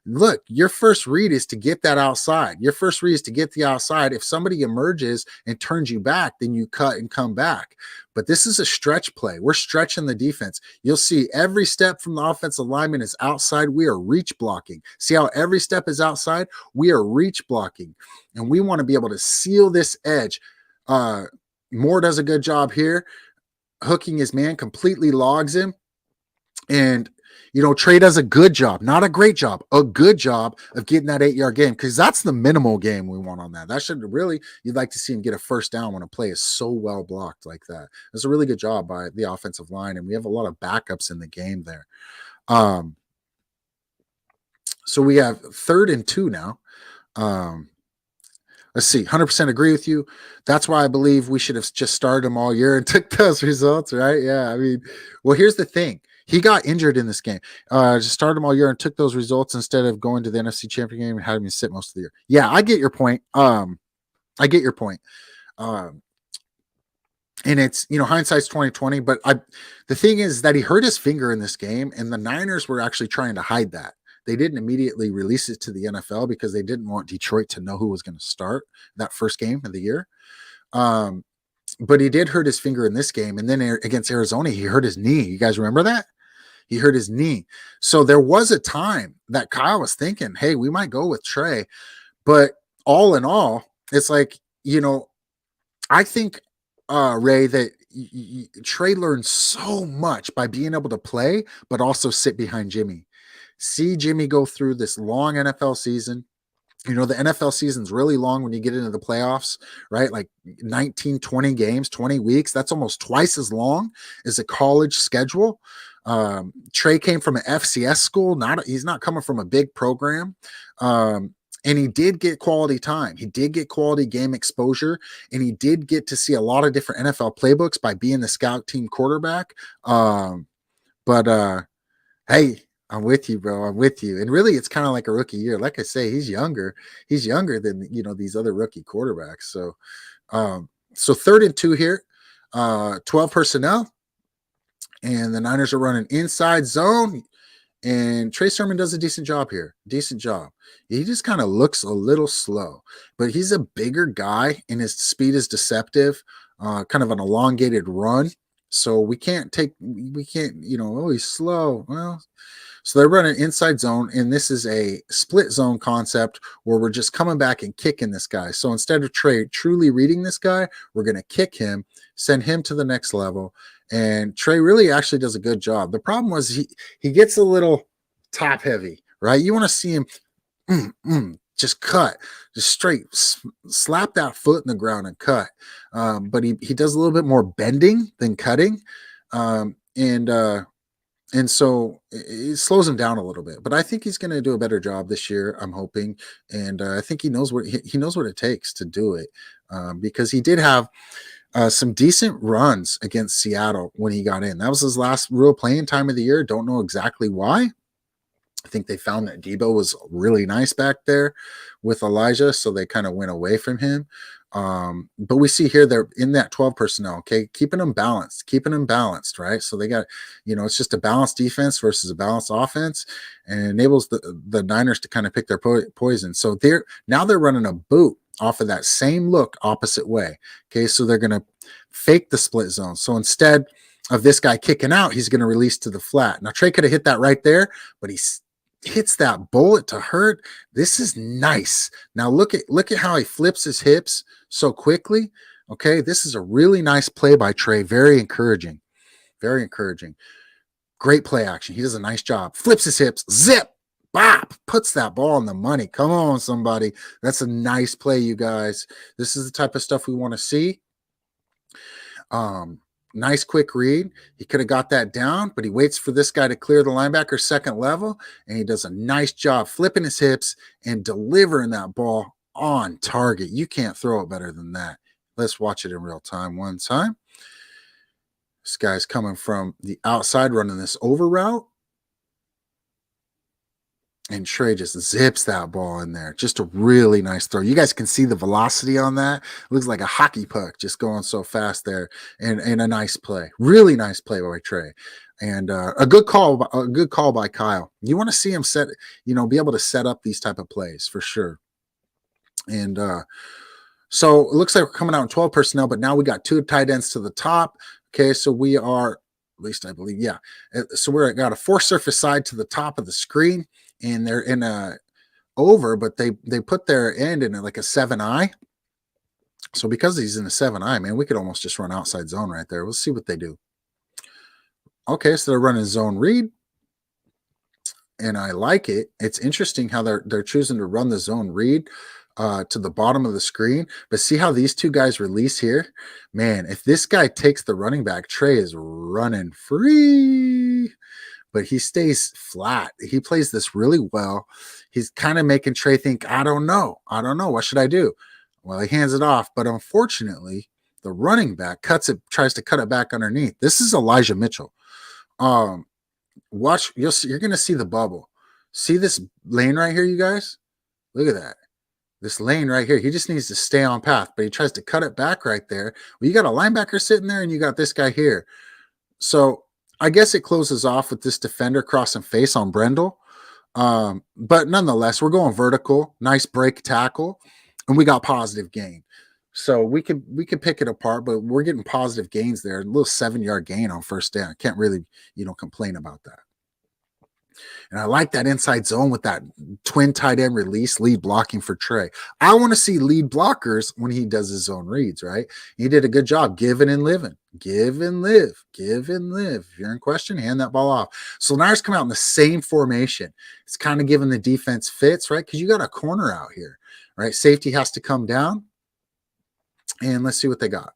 look, your first read is to get that outside. Your first read is to get the outside. If somebody emerges and turns you back, then you cut and come back. But this is a stretch play. We're stretching the defense. You'll see every step from the offensive lineman is outside. We are reach blocking. See how every step is outside? We are reach blocking. And we want to be able to seal this edge. Moore does a good job here. Hooking his man, completely logs him. And Trey does a good job, not a great job, a good job of getting that 8-yard game, because that's the minimal game we want on that. That should really, you'd like to see him get a first down when a play is so well blocked like that. It's a really good job by the offensive line, and we have a lot of backups in the game there. So we have 3rd and 2 now. Let's see, 100% agree with you. That's why I believe we should have just started him all year and took those results, right? Yeah, well, here's the thing. He got injured in this game. Just started him all year and took those results instead of going to the NFC Championship game and had him sit most of the year. Yeah, I get your point. I get your point. Um, and it's, hindsight's 2020. But the thing is that he hurt his finger in this game, and the Niners were actually trying to hide that. They didn't immediately release it to the NFL because they didn't want Detroit to know who was going to start that first game of the year. But he did hurt his finger in this game, and then against Arizona, he hurt his knee. You guys remember that? He hurt his knee. So there was a time that Kyle was thinking, hey, we might go with Trey. But all in all, it's like, I think, Ray, that Trey learned so much by being able to play, but also sit behind Jimmy. See Jimmy go through this long NFL season. The NFL season's really long when you get into the playoffs, right? Like 19, 20 games, 20 weeks. That's almost twice as long as a college schedule. Trey came from an FCS school. He's not coming from a big program. And he did get quality time. He did get quality game exposure, and he did get to see a lot of different NFL playbooks by being the scout team quarterback. But hey, I'm with you, bro. I'm with you. And really, it's kind of like a rookie year. Like I say, he's younger. He's younger than, these other rookie quarterbacks. So 3rd and 2 here, 12 personnel. And the Niners are running inside zone. And Trey Sermon does a decent job here. Decent job. He just kind of looks a little slow, but he's a bigger guy and his speed is deceptive, kind of an elongated run. So we can't, oh, he's slow. Well, so they're running inside zone, and this is a split zone concept where we're just coming back and kicking this guy. So instead of Trey truly reading this guy, we're going to kick him, send him to the next level. And Trey really actually does a good job. The problem was he gets a little top heavy, right? You want to see him just cut, just straight slap that foot in the ground and cut. But he does a little bit more bending than cutting. And so it slows him down a little bit, but I think he's going to do a better job this year. I'm hoping. And I think he knows what it takes to do it, because he did have some decent runs against Seattle when he got in. That was his last real playing time of the year. Don't know exactly why. I think they found that Debo was really nice back there with Elijah, so they kind of went away from him. But we see here they're in that 12 personnel, okay, keeping them balanced, right? So they got, it's just a balanced defense versus a balanced offense, and enables the Niners to kind of pick their poison. So they're running a boot off of that same look opposite way. Okay, so they're going to fake the split zone. So instead of this guy kicking out, he's going to release to the flat. Now Trey could have hit that right there, but he hits that bullet to hurt. This is nice. Now look at how he flips his hips so quickly. Okay, this is a really nice play by Trey. Very encouraging. Very encouraging. Great play action. He does a nice job. Flips his hips. Zip. Bop. Puts that ball in the money. Come on, somebody. That's a nice play, you guys. This is the type of stuff we want to see. Nice quick read. He could have got that down, but he waits for this guy to clear the linebacker second level, and he does a nice job flipping his hips and delivering that ball on target. You can't throw it better than that. Let's watch it in real time one time. This guy's coming from the outside running this over route, and Trey just zips that ball in there. Just a really nice throw. You guys can see the velocity on that. It looks like a hockey puck just going so fast there. And a nice play. Really nice play by Trey. And a good call by Kyle. You want to see him be able to set up these type of plays for sure. And so it looks like we're coming out in 12 personnel, but now we got 2 tight ends to the top. Okay, so we are, at least I believe, yeah. So we're got a 4 surface side to the top of the screen. And they're in a over, but they put their end in like a 7-eye. So because he's in a 7-eye, man, we could almost just run outside zone right there. We'll see what they do. Okay, so they're running zone read, and I like it. It's interesting how they're choosing to run the zone read to the bottom of the screen. But see how these 2 guys release here? Man, if this guy takes the running back, Trey is running free. But he stays flat. He plays this really well. He's kind of making Trey think, I don't know. What should I do? Well, he hands it off. But unfortunately, the running back tries to cut it back underneath. This is Elijah Mitchell. Watch, you're going to see the bubble. See this lane right here, you guys? Look at that. This lane right here. He just needs to stay on path, but he tries to cut it back right there. Well, you got a linebacker sitting there, and you got this guy here. So I guess it closes off with this defender crossing face on Brendel. But nonetheless, we're going vertical. Nice break tackle, and we got positive gain. So we could pick it apart, but we're getting positive gains there. A little 7-yard gain on first down. Can't really complain about that. And I like that inside zone with that twin tight end release, lead blocking for Trey. I want to see lead blockers when he does his zone reads, right? He did a good job giving and living. Give and live. Give and live. If you're in question, hand that ball off. So Niners come out in the same formation. It's kind of giving the defense fits, right? Because you got a corner out here, right? Safety has to come down. And let's see what they got.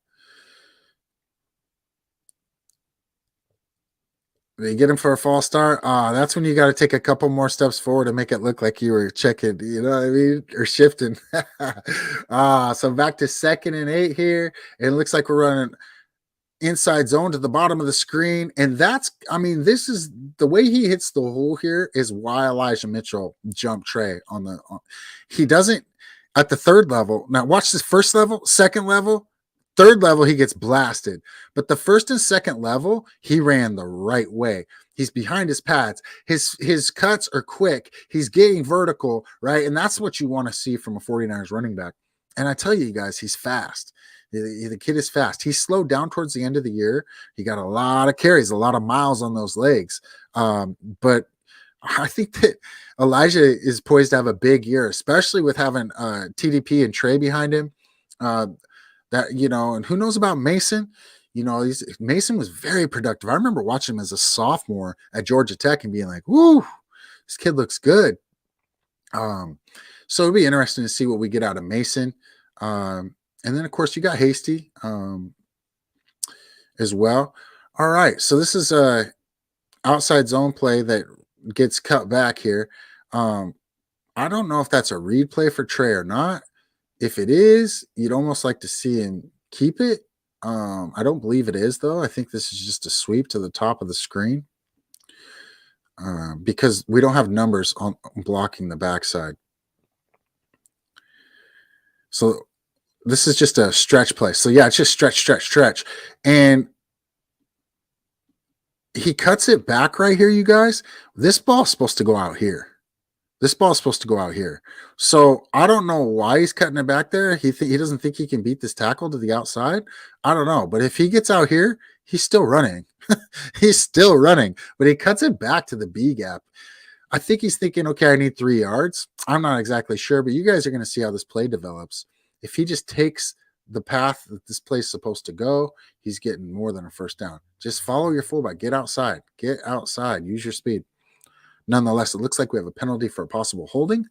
They get him for a false start. That's when you got to take a couple more steps forward to make it look like you were checking, you know what I mean? Or shifting. So back to 2nd and 8 here. It looks like we're running inside zone to the bottom of the screen. And this is the way he hits the hole here is why Elijah Mitchell jumped Trey he doesn't at the 3rd level. Now watch this 1st level, 2nd level. 3rd level, he gets blasted. But the 1st and 2nd level, he ran the right way. He's behind his pads. His cuts are quick. He's getting vertical, right? And that's what you want to see from a 49ers running back. And I tell you guys, he's fast. The kid is fast. He slowed down towards the end of the year. He got a lot of carries, a lot of miles on those legs. But I think that Elijah is poised to have a big year, especially with having TDP and Trey behind him. And who knows about Mason? Mason was very productive. I remember watching him as a sophomore at Georgia Tech and being like, "Woo, this kid looks good." So it'll be interesting to see what we get out of Mason. And then of course you got Hasty as well. All right, so this is a outside zone play that gets cut back here. I don't know if that's a read play for Trey or not. If it is, you'd almost like to see him keep it. I don't believe it is, though. I think this is just a sweep to the top of the screen because we don't have numbers on blocking the backside. So this is just a stretch play. So, yeah, it's just stretch. And he cuts it back right here, you guys. This ball's supposed to go out here. So I don't know why he's cutting it back there. He doesn't think he can beat this tackle to the outside. I don't know. But if he gets out here, he's still running. But he cuts it back to the B gap. I think he's thinking, okay, I need 3 yards. I'm not exactly sure, but you guys are going to see how this play develops. If he just takes the path that this play's supposed to go, he's getting more than a first down. Just follow your fullback. Get outside. Use your speed. Nonetheless, it looks like we have a penalty for a possible holding.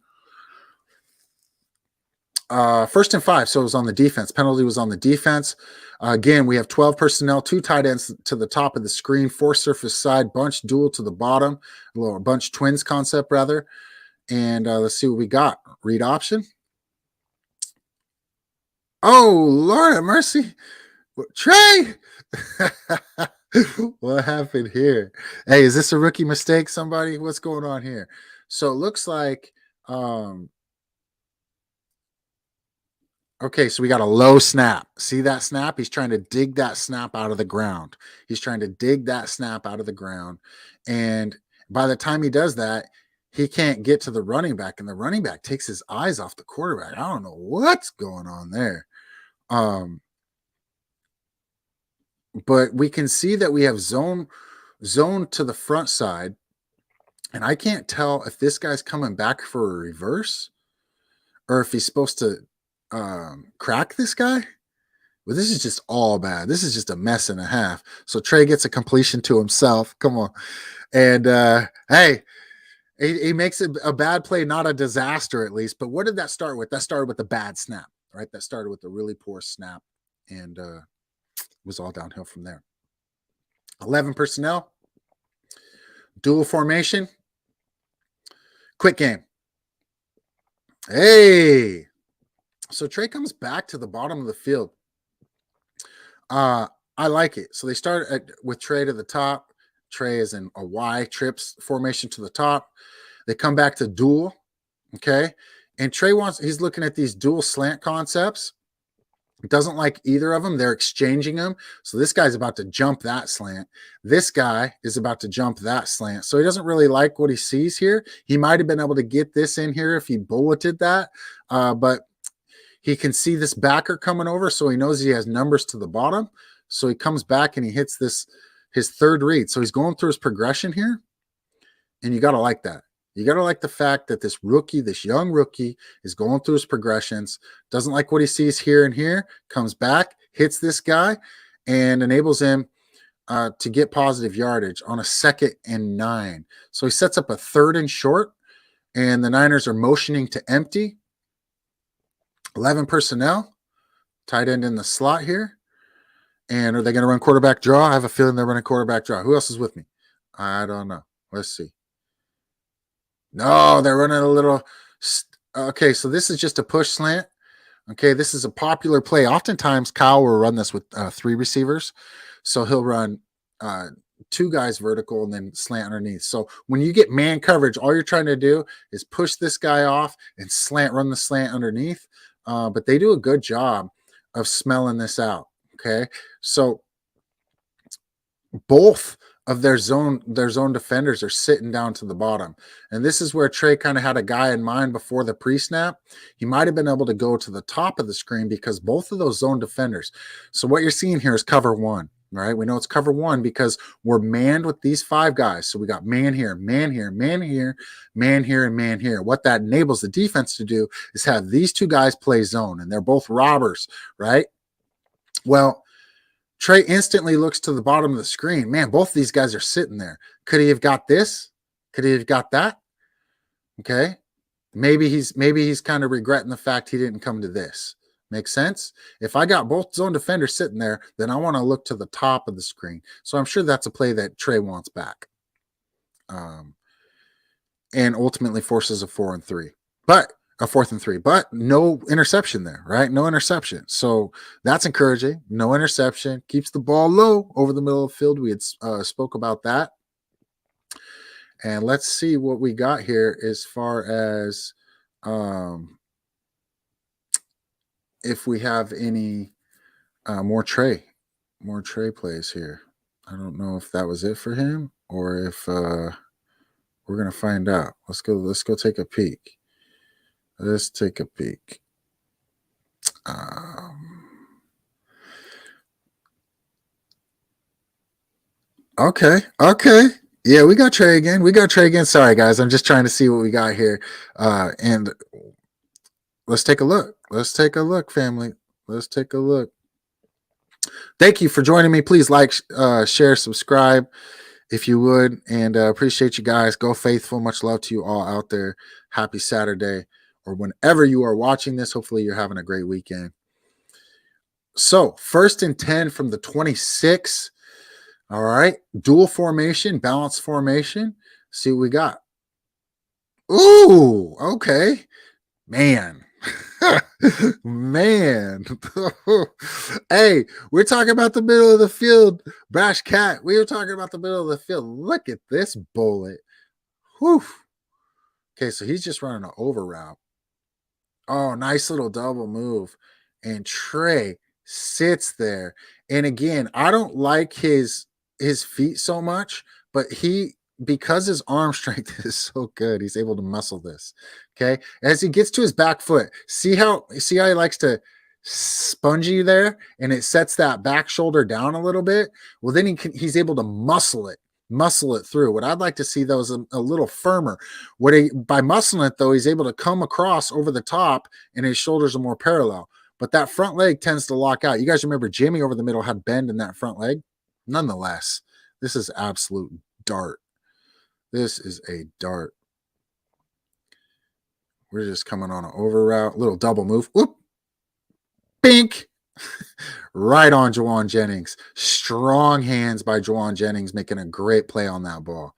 1st and 5, so it was on the defense. Penalty was on the defense. Again, we have 12 personnel, 2 tight ends to the top of the screen, 4 surface side, bunch dual to the bottom, a little bunch twins concept rather. And let's see what we got. Read option. Oh, Lord have mercy. Trey! What happened here? Hey, is this a rookie mistake, somebody? What's going on here? So it looks like okay, so we got a low snap. See that snap? He's trying to dig that snap out of the ground. And by the time he does that, he can't get to the running back, and the running back takes his eyes off the quarterback. I don't know what's going on there. But we can see that we have zone to the front side, and I can't tell if this guy's coming back for a reverse or if he's supposed to crack this guy. Well, this is just all bad. This is just a mess and a half. So Trey gets a completion to himself. Come on. And hey, he makes it a bad play, not a disaster at least. But what did that start with? That started with a bad snap, right? That started with a really poor snap, and was all downhill from there. 11 personnel, dual formation, quick game. Hey, so Trey comes back to the bottom of the field. I like it. So they start with Trey to the top. Trey is in a Y trips formation to the top. They come back to dual, okay? And Trey he's looking at these dual slant concepts. Doesn't like either of them. They're exchanging them. So this guy's about to jump that slant. This guy is about to jump that slant. So he doesn't really like what he sees here. He might have been able to get this in here if he bulleted that, but he can see this backer coming over, so he knows he has numbers to the bottom. So he comes back and he hits his third read. So he's going through his progression here, and you got to like that. You got to like the fact that this young rookie, is going through his progressions, doesn't like what he sees here and here, comes back, hits this guy, and enables him to get positive yardage on a 2nd and 9. So he sets up a 3rd and short, and the Niners are motioning to empty. 11 personnel, tight end in the slot here. And are they going to run quarterback draw? I have a feeling they're running quarterback draw. Who else is with me? I don't know. Let's see. No, they're running a little. Okay, so this is just a push slant. Okay, this is a popular play. Oftentimes, Kyle will run this with 3 receivers. So he'll run 2 guys vertical and then slant underneath. So when you get man coverage, all you're trying to do is push this guy off and run the slant underneath. But they do a good job of smelling this out. Okay, so both of their zone defenders are sitting down to the bottom. And this is where Trey kind of had a guy in mind before the pre-snap. He might have been able to go to the top of the screen because both of those zone defenders. So what you're seeing here is cover 1, right? We know it's cover 1 because we're manned with these 5 guys. So we got man here, man here, man here, man here, and man here. What that enables the defense to do is have these 2 guys play zone, and they're both robbers, right? Well, Trey instantly looks to the bottom of the screen. Man, both of these guys are sitting there. Could he have got this? Could he have got that? Okay. Maybe he's kind of regretting the fact he didn't come to this. Make sense? If I got both zone defenders sitting there, then I want to look to the top of the screen. So I'm sure that's a play that Trey wants back. And ultimately forces a 4th and 3. But a 4th and 3, but no interception there, right? No interception. So that's encouraging. No interception. Keeps the ball low over the middle of the field. We had spoke about that. And let's see what we got here as far as if we have any more Trey plays here. I don't know if that was it for him or if we're going to find out. Let's go take a peek. Let's take a peek. Okay. Yeah, we got Trey again. Sorry, guys. I'm just trying to see what we got here. And let's take a look. Family. Let's take a look. Thank you for joining me. Please like, share, subscribe if you would. And appreciate you guys. Go Faithful. Much love to you all out there. Happy Saturday. Or whenever you are watching this, hopefully you're having a great weekend. So 1st and 10 from the 26. All right. Dual formation, balanced formation. See what we got. Ooh, okay. Man. Man. Hey, we're talking about the middle of the field. Brash Cat. We were talking about the middle of the field. Look at this bullet. Whew. Okay, so he's just running an over route. Oh, nice little double move. And Trey sits there. And again, I don't like his feet so much, but because his arm strength is so good, he's able to muscle this. Okay. As he gets to his back foot, see how he likes to sponge you there and it sets that back shoulder down a little bit. Well, then he's able to muscle it through. What I'd like to see though is a little firmer. By muscling it though, he's able to come across over the top and his shoulders are more parallel. But that front leg tends to lock out. You guys remember Jimmy over the middle had bend in that front leg? Nonetheless, this is absolute dart. This is a dart. We're just coming on an over route, little double move. Whoop. Bink. Right on Juwan Jennings. Strong hands by Juwan Jennings making a great play on that ball.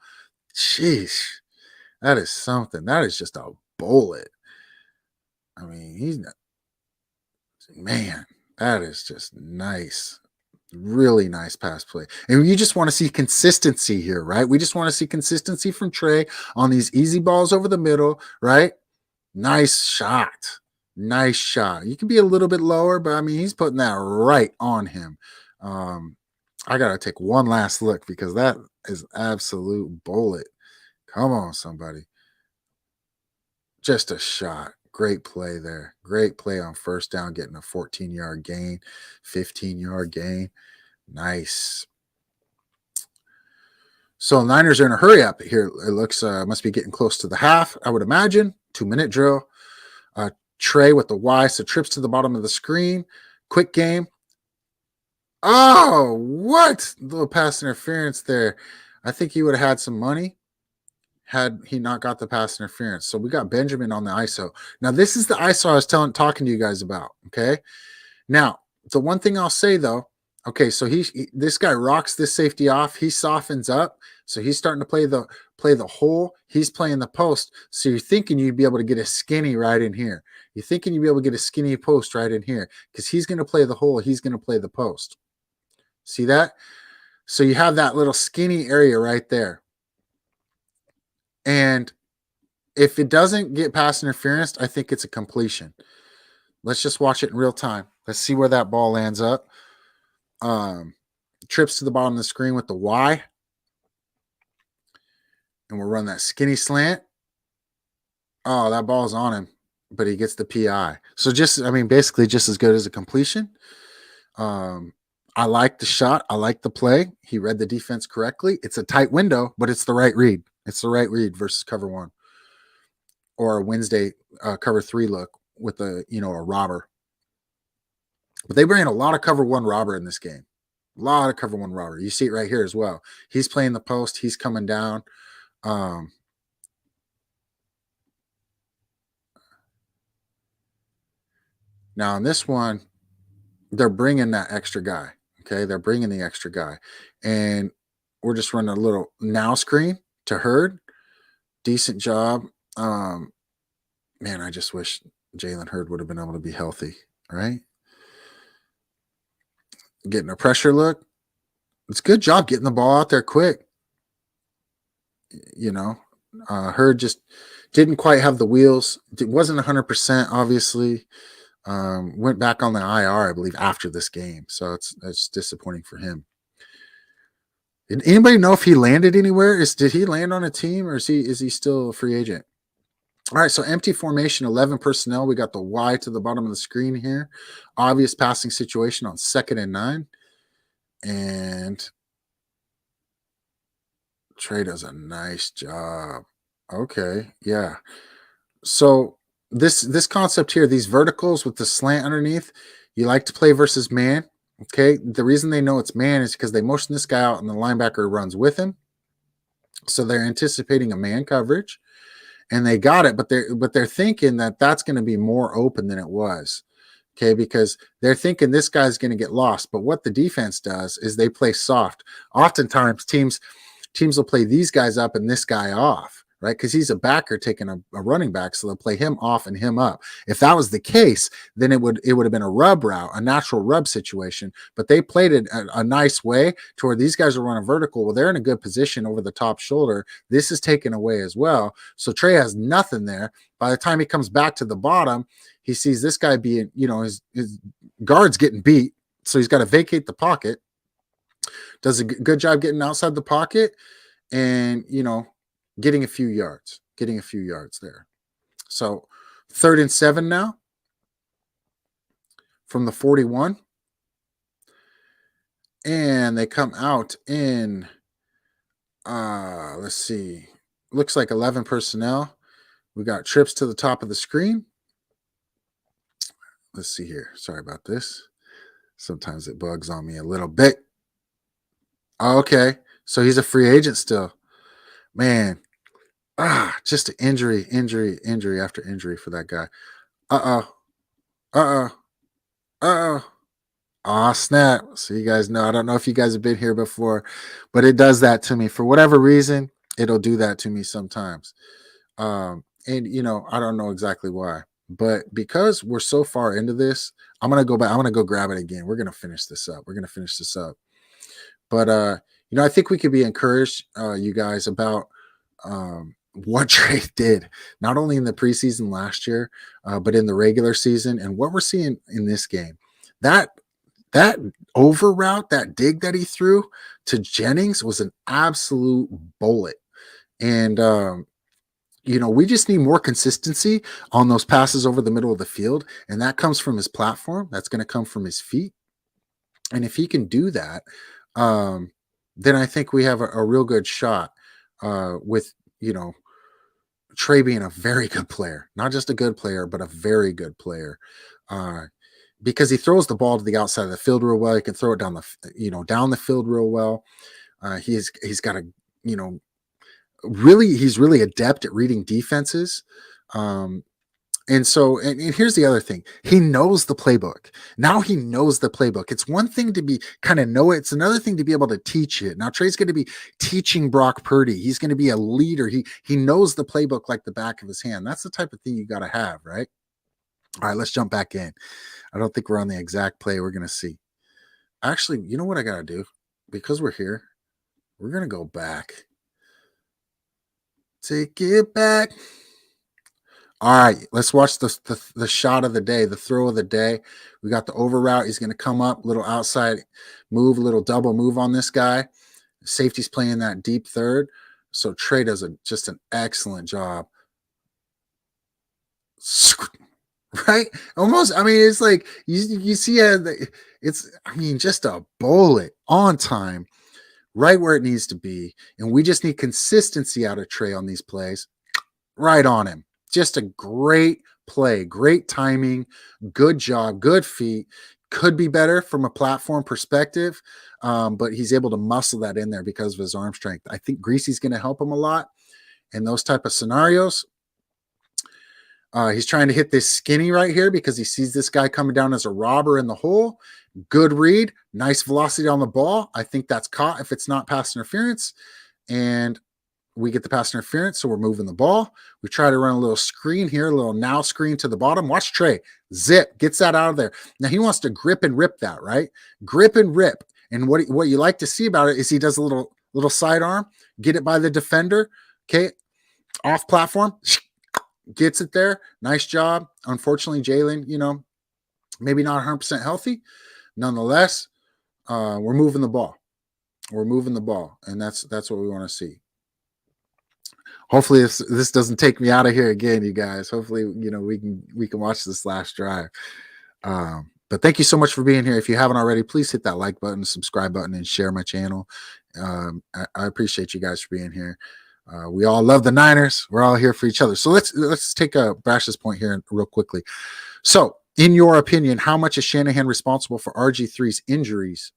Jeez. That is something. That is just a bullet. I mean, man, that is just nice. Really nice pass play. And you just want to see consistency here, right? We just want to see consistency from Trey on these easy balls over the middle, right? Nice shot. Nice shot. You can be a little bit lower, but I mean, he's putting that right on him. I got to take one last look because that is absolute bullet. Come on, somebody. Just a shot. Great play there. Great play on first down, getting a 14-yard gain, 15-yard gain. Nice. So Niners are in a hurry up here. It looks must be getting close to the half, I would imagine. 2-minute drill. Trey with the Y, so trips to the bottom of the screen. Quick game. Oh, what? A little pass interference there. I think he would have had some money had he not got the pass interference. So we got Benjamin on the ISO. Now, this is the ISO I was talking to you guys about, okay? Now, the one thing I'll say, though, okay, so this guy rocks this safety off. He softens up, so he's starting to play the hole. He's playing the post. So you're thinking you'd be able to get a skinny right in here. You're thinking you'd be able to get a skinny post right in here because he's going to play the hole. He's going to play the post. See that? So you have that little skinny area right there. And if it doesn't get pass interference, I think it's a completion. Let's just watch it in real time. Let's see where that ball lands up. Trips to the bottom of the screen with the Y. And we'll run that skinny slant. Oh, that ball's on him, but he gets the PI. So basically just as good as a completion. I like the shot. I like the play. He read the defense correctly. It's a tight window, but it's the right read. It's the right read versus cover one or a Wednesday cover three look with a robber. But they bring in a lot of cover one robber in this game. A lot of cover one robber. You see it right here as well. He's playing the post. He's coming down. Now on this one, they're bringing that extra guy. Okay, they're bringing the extra guy, and we're just running a little now screen to Hurd. Decent job. Man, I just wish Jalen Hurd would have been able to be healthy, right? Getting a pressure look. It's a good job getting the ball out there quick. Hurd just didn't quite have the wheels. It wasn't 100%, obviously. Went back on the IR, I believe, after this game. So it's disappointing for him. Did anybody know if he landed anywhere? Did he land on a team, or is he still a free agent? All right, so empty formation, 11 personnel. We got the Y to the bottom of the screen here. Obvious passing situation on 2nd and 9. And Trey does a nice job. Okay, yeah. So this concept here, these verticals with the slant underneath, you like to play versus man. Okay, the reason they know it's man is because they motion this guy out and the linebacker runs with him. So they're anticipating a man coverage, and they got it, but they're thinking that that's going to be more open than it was. Okay, because they're thinking this guy's going to get lost. But what the defense does is they play soft. Oftentimes, teams will play these guys up and this guy off, right? Because he's a backer taking a running back, so they'll play him off and him up. If that was the case, then it would have been a rub route, a natural rub situation. But they played it a nice way to where these guys are running vertical. Well, they're in a good position over the top shoulder. This is taken away as well. So Trey has nothing there. By the time he comes back to the bottom, he sees this guy being, his guard's getting beat. So he's got to vacate the pocket. Does a good job getting outside the pocket and, getting a few yards there. So 3rd and 7 now from the 41. And they come out in, let's see, looks like 11 personnel. We got trips to the top of the screen. Let's see here. Sorry about this. Sometimes it bugs on me a little bit. Okay. So he's a free agent still. Man. Just an injury after injury for that guy. Snap. So you guys know, I don't know if you guys have been here before, but it does that to me. For whatever reason, it'll do that to me sometimes. And I don't know exactly why. But because we're so far into this, I'm gonna go back. I'm gonna go grab it again. We're gonna finish this up. We're gonna finish this up. But I think we could be encouraged, you guys, about what Trey did, not only in the preseason last year, but in the regular season, and what we're seeing in this game. That that over route, that dig that he threw to Jennings was an absolute bullet. And we just need more consistency on those passes over the middle of the field, and that comes from his platform. That's going to come from his feet. And if he can do that, um, then I think we have a real good shot with Trey being a very good player, not just a good player, but a very good player. Because he throws the ball to the outside of the field real well. He can throw it down the field real well. He's got a he's really adept at reading defenses. And here's the other thing. He knows the playbook. Now he knows the playbook. It's one thing to be kind of know it. It's another thing to be able to teach it. Now Trey's going to be teaching Brock Purdy. He's going to be a leader. He knows the playbook like the back of his hand. That's the type of thing you got to have, right? All right, let's jump back in. I don't think we're on the exact play we're going to see. Actually, you know what I got to do? Because we're here, we're going to go back. Take it back. All right, let's watch the shot of the day, the throw of the day. We got the over route. He's going to come up, little outside move, little double move on this guy. Safety's playing that deep third. So Trey does just an excellent job. Right? Almost, it's like you see just a bullet on time, right where it needs to be. And we just need consistency out of Trey on these plays. Right on him. Just a great play, great timing, good job, good feet. Could be better from a platform perspective, but he's able to muscle that in there because of his arm strength. I think Greasy's going to help him a lot in those type of scenarios. He's trying to hit this skinny right here because he sees this guy coming down as a robber in the hole. Good read, nice velocity on the ball. I think that's caught if it's not pass interference. And we get the pass interference, so we're moving the ball. We try to run a little screen here, a little now screen to the bottom. Watch Trey. Zip, gets that out of there. Now he wants to grip and rip that, right? Grip and rip. And what you like to see about it is he does a little sidearm, get it by the defender, okay? Off platform, gets it there. Nice job. Unfortunately, Jalen, maybe not 100% healthy. Nonetheless, we're moving the ball. We're moving the ball, and that's what we want to see. Hopefully this doesn't take me out of here again, you guys. Hopefully, we can watch this last drive. But thank you so much for being here. If you haven't already, please hit that like button, subscribe button, and share my channel. I appreciate you guys for being here. We all love the Niners. We're all here for each other. So let's take a Brash's point here real quickly. So, in your opinion, how much is Shanahan responsible for RG3's injuries?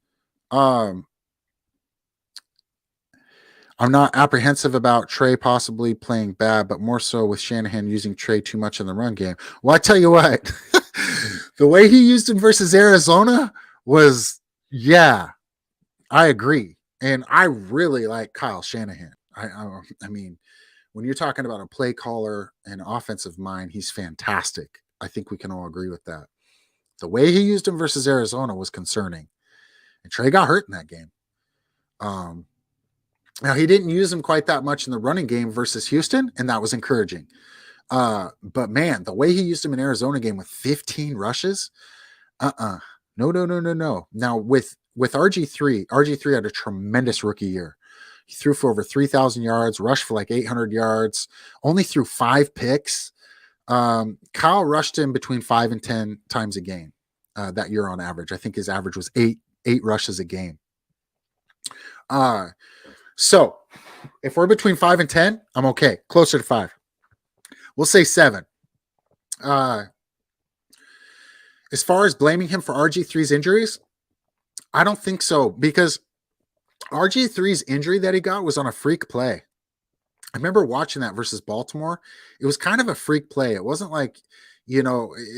I'm not apprehensive about Trey possibly playing bad, but more so with Shanahan using Trey too much in the run game. Well, I tell you what, the way he used him versus Arizona was, yeah, I agree. And I really like Kyle Shanahan. I mean, when you're talking about a play caller and offensive mind, he's fantastic. I think we can all agree with that. The way he used him versus Arizona was concerning. And Trey got hurt in that game. Now, he didn't use him quite that much in the running game versus Houston, and that was encouraging. But, man, the way he used him in Arizona game with 15 rushes, no. Now, with RG3 had a tremendous rookie year. He threw for over 3,000 yards, rushed for like 800 yards, only threw 5 picks. Kyle rushed him between 5 and 10 times a game that year on average. I think his average was eight rushes a game. So if we're between 5 and 10, I'm okay. Closer to 5. We'll say 7. As far as blaming him for RG3's injuries, I don't think so, because RG3's injury that he got was on a freak play. I remember watching that versus Baltimore. It was kind of a freak play. It wasn't like, it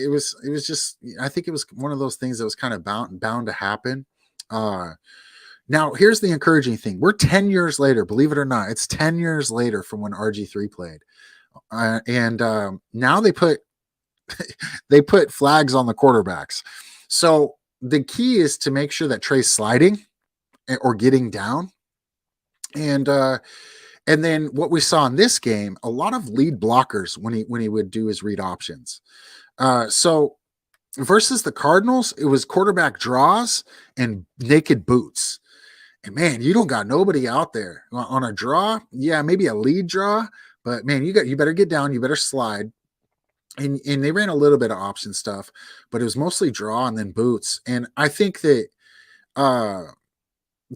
was just, I think it was one of those things that was kind of bound to happen. Now, here's the encouraging thing. We're 10 years later, believe it or not. It's 10 years later from when RG3 played. And now they put they put flags on the quarterbacks. So the key is to make sure that Trey's sliding or getting down. And then what we saw in this game, a lot of lead blockers when he would do his read options. So versus the Cardinals, it was quarterback draws and naked boots. And man, you don't got nobody out there on a draw. Yeah, maybe a lead draw, but man, you better get down, you better slide. And they ran a little bit of option stuff, but it was mostly draw and then boots. And I think that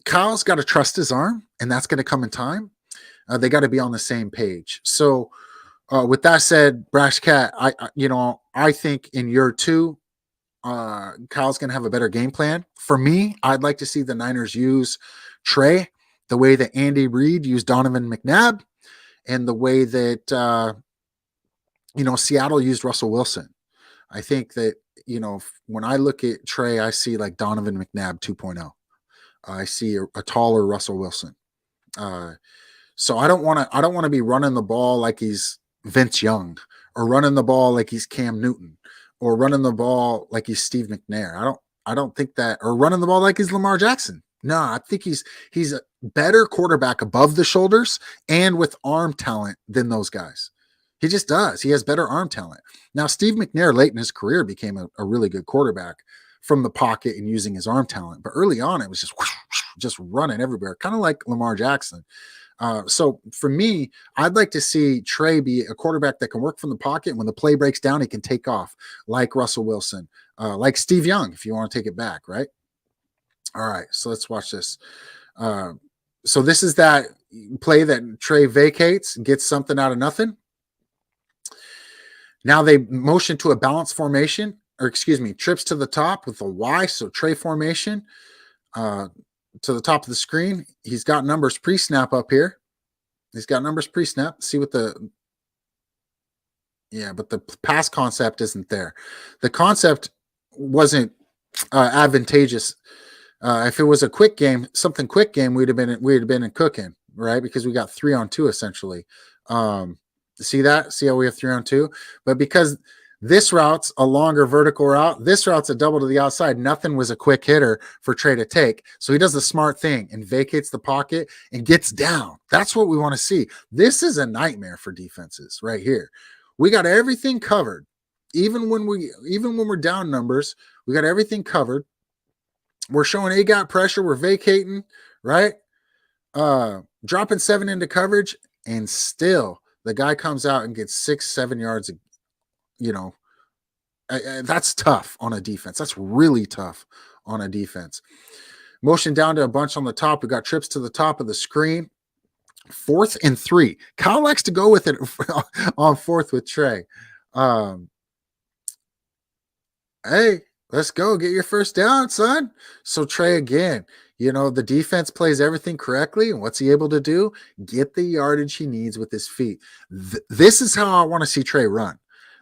Kyle's got to trust his arm, and that's going to come in time. They got to be on the same page. So with that said, Brash Cat, I think in year two, Kyle's going to have a better game plan. For me, I'd like to see the Niners use Trey the way that Andy Reid used Donovan McNabb, and the way that Seattle used Russell Wilson. I think that when I look at Trey, I see like Donovan McNabb 2.0. I see a taller Russell Wilson. So I don't want to be running the ball like he's Vince Young, or running the ball like he's Cam Newton, or running the ball like he's Steve McNair. I don't think that, or running the ball like he's Lamar Jackson. No, I think he's a better quarterback above the shoulders and with arm talent than those guys. He just does. He has better arm talent. Now, Steve McNair late in his career became a really good quarterback from the pocket and using his arm talent. But early on, it was just running everywhere, kind of like Lamar Jackson. So for me, I'd like to see Trey be a quarterback that can work from the pocket. And when the play breaks down, he can take off like Russell Wilson, like Steve Young, if you want to take it back, right? All right, so let's watch this. So this is that play that Trey vacates, gets something out of nothing. Now they motion to a balance formation, or excuse me, trips to the top with a Y, so Trey formation. To the top of the screen, he's got numbers pre-snap up here. He's got numbers pre-snap. See what but the pass concept isn't there. The concept wasn't advantageous. If it was a quick game, we'd have been in cooking, right? Because we got 3-on-2 essentially. See that? See how we have 3-on-2? But because this route's a longer vertical route, this route's a double to the outside, nothing was a quick hitter for Trey to take. So he does the smart thing and vacates the pocket and gets down. That's what we want to see. This is a nightmare for defenses right here. We got everything covered. Even when we're down numbers, we got everything covered. We're showing A-gap pressure. We're vacating, right? Dropping 7 into coverage, and still the guy comes out and gets 6-7 yards. That's tough on a defense. That's really tough on a defense. Motion down to a bunch on the top. We got trips to the top of the screen. 4th and 3. Kyle likes to go with it on 4th with Trey. Hey, let's go. Get your first down, son. So Trey again, the defense plays everything correctly. And what's he able to do? Get the yardage he needs with his feet. This is how I want to see Trey run.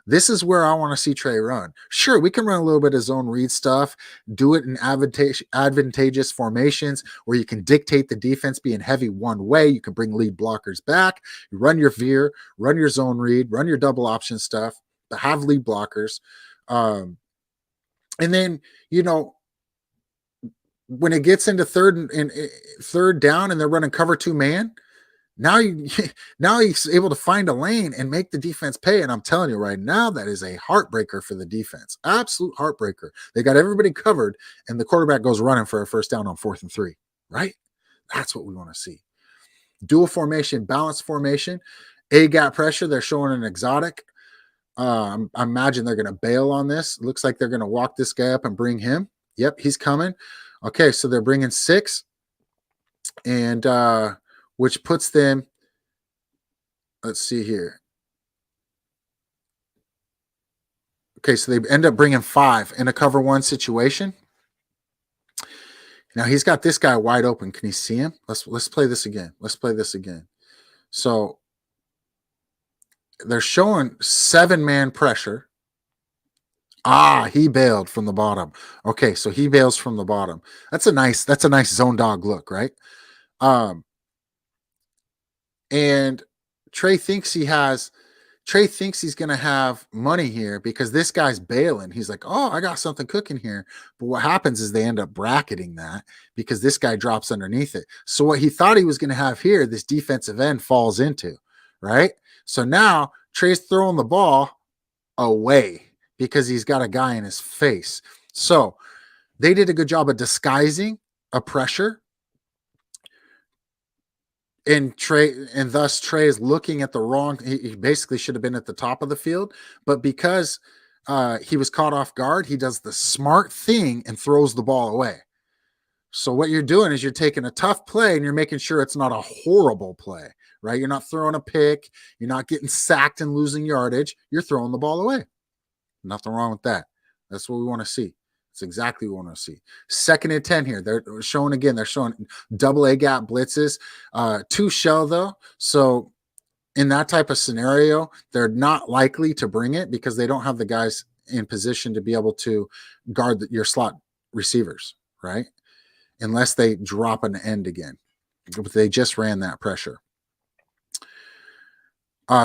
This is where I want to see Trey run. Sure, we can run a little bit of zone read stuff, do it in advantageous formations where you can dictate the defense being heavy one way. You can bring lead blockers back. You run your veer, run your zone read, run your double option stuff, but have lead blockers. And then, when it gets into third down and they're running cover 2 man, now he's able to find a lane and make the defense pay. And I'm telling you right now, that is a heartbreaker for the defense. Absolute heartbreaker. They got everybody covered, and the quarterback goes running for a first down on 4th and 3, right? That's what we want to see. Dual formation, balanced formation, A-gap pressure. They're showing an exotic. I imagine they're going to bail on this. It looks like they're going to walk this guy up and bring him. Yep, he's coming. Okay, so they're bringing 6, and which puts them, let's see here. Okay, so they end up bringing 5 in a cover 1 situation. Now he's got this guy wide open. Can you see him? Let's play this again. So they're showing 7-man pressure. He bailed from the bottom. Okay, so he bails from the bottom. That's a nice zone dog look, right? And Trey thinks he has Trey thinks he's going to have money here because this guy's bailing. He's like, oh, I got something cooking here. But what happens is they end up bracketing that because this guy drops underneath it. So what he thought he was going to have here, this defensive end falls into, right? So now Trey's throwing the ball away because he's got a guy in his face. So they did a good job of disguising a pressure. And thus Trey is looking at the wrong. He basically should have been at the top of the field, but because he was caught off guard, he does the smart thing and throws the ball away. So what you're doing is you're taking a tough play and you're making sure it's not a horrible play, right? You're not throwing a pick. You're not getting sacked and losing yardage. You're throwing the ball away. Nothing wrong with that. That's what we want to see. It's exactly what we want to see. 2nd and 10 here. They're showing double A gap blitzes. 2 shell though. So in that type of scenario, they're not likely to bring it because they don't have the guys in position to be able to guard your slot receivers, right? Unless they drop an end again. But they just ran that pressure.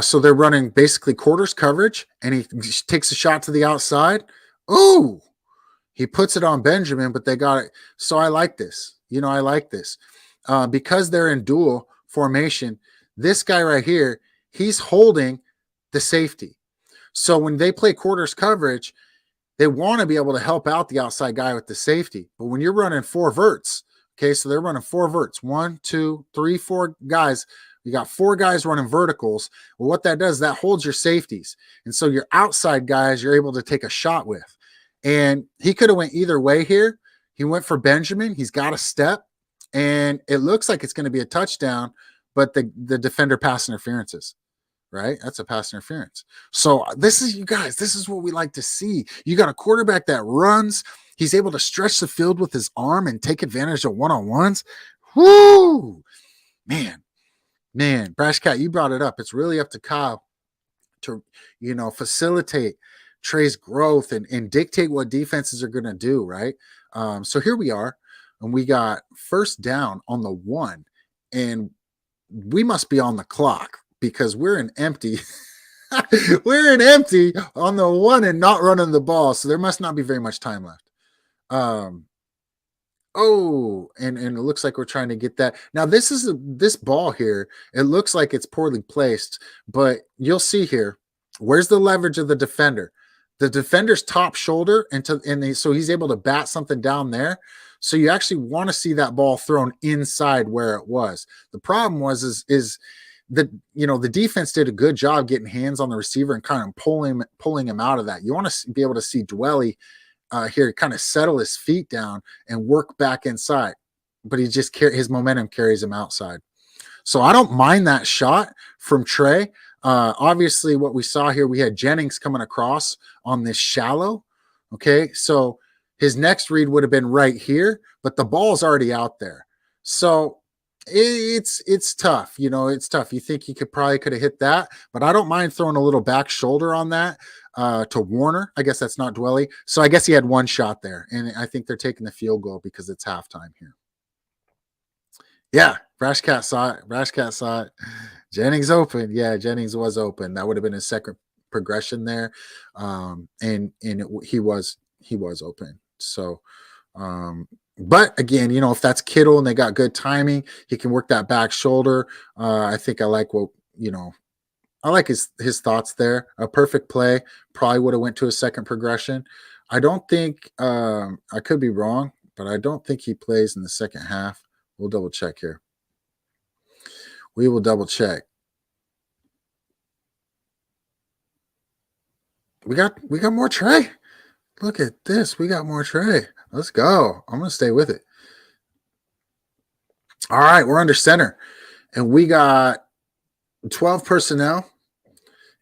So they're running basically quarters coverage, and he takes a shot to the outside. Ooh! He puts it on Benjamin, but they got it. So I like this. I like this. Because they're in dual formation, this guy right here, he's holding the safety. So when they play quarters coverage, they want to be able to help out the outside guy with the safety. But when you're running 4 verts, okay, so they're running 4 verts. 1, 2, 3, 4 guys. You got 4 guys running verticals. Well, what that does, that holds your safeties. And so your outside guys, you're able to take a shot with. And he could have went either way here. He went for Benjamin. He's got a step. And it looks like it's going to be a touchdown, but the defender pass interferences, right? That's a pass interference. So this is what we like to see. You got a quarterback that runs. He's able to stretch the field with his arm and take advantage of one-on-ones. Whoo! Man, Brash Cat, you brought it up. It's really up to Kyle to, facilitate Trey's growth and dictate what defenses are going to do, right? So here we are, and we got 1st down on the 1, and we must be on the clock because we're in empty. We're in empty on the 1 and not running the ball, so there must not be very much time left. And it looks like we're trying to get that. Now, this ball here, it looks like it's poorly placed, but you'll see here, where's the leverage of the defender? The defender's top shoulder, so he's able to bat something down there. So you actually want to see that ball thrown inside where it was. The problem is the defense did a good job getting hands on the receiver and kind of pulling him out of that. You want to be able to see Dwelly here kind of settle his feet down and work back inside, but his momentum carries him outside. So I don't mind that shot from Trey. Obviously, what we saw here, we had Jennings coming across on this shallow. Okay, so his next read would have been right here, but the ball's already out there. So it's tough. It's tough. You think he could have hit that, but I don't mind throwing a little back shoulder on that to Warner. I guess that's not Dwelly. So I guess he had 1 shot there, and I think they're taking the field goal because it's halftime here. Yeah, Brash Cat saw it. Jennings open. Yeah, Jennings was open. That would have been his 2nd progression there, he was open. So, but again, if that's Kittle and they got good timing, he can work that back shoulder. I think I like I like his thoughts there. A perfect play probably would have went to a 2nd progression. I don't think I could be wrong, but I don't think he plays in the second half. We'll double check here. We will double check. We got more Trey. Look at this. We got more Trey. Let's go. I'm going to stay with it. All right, we're under center. And we got 12 personnel,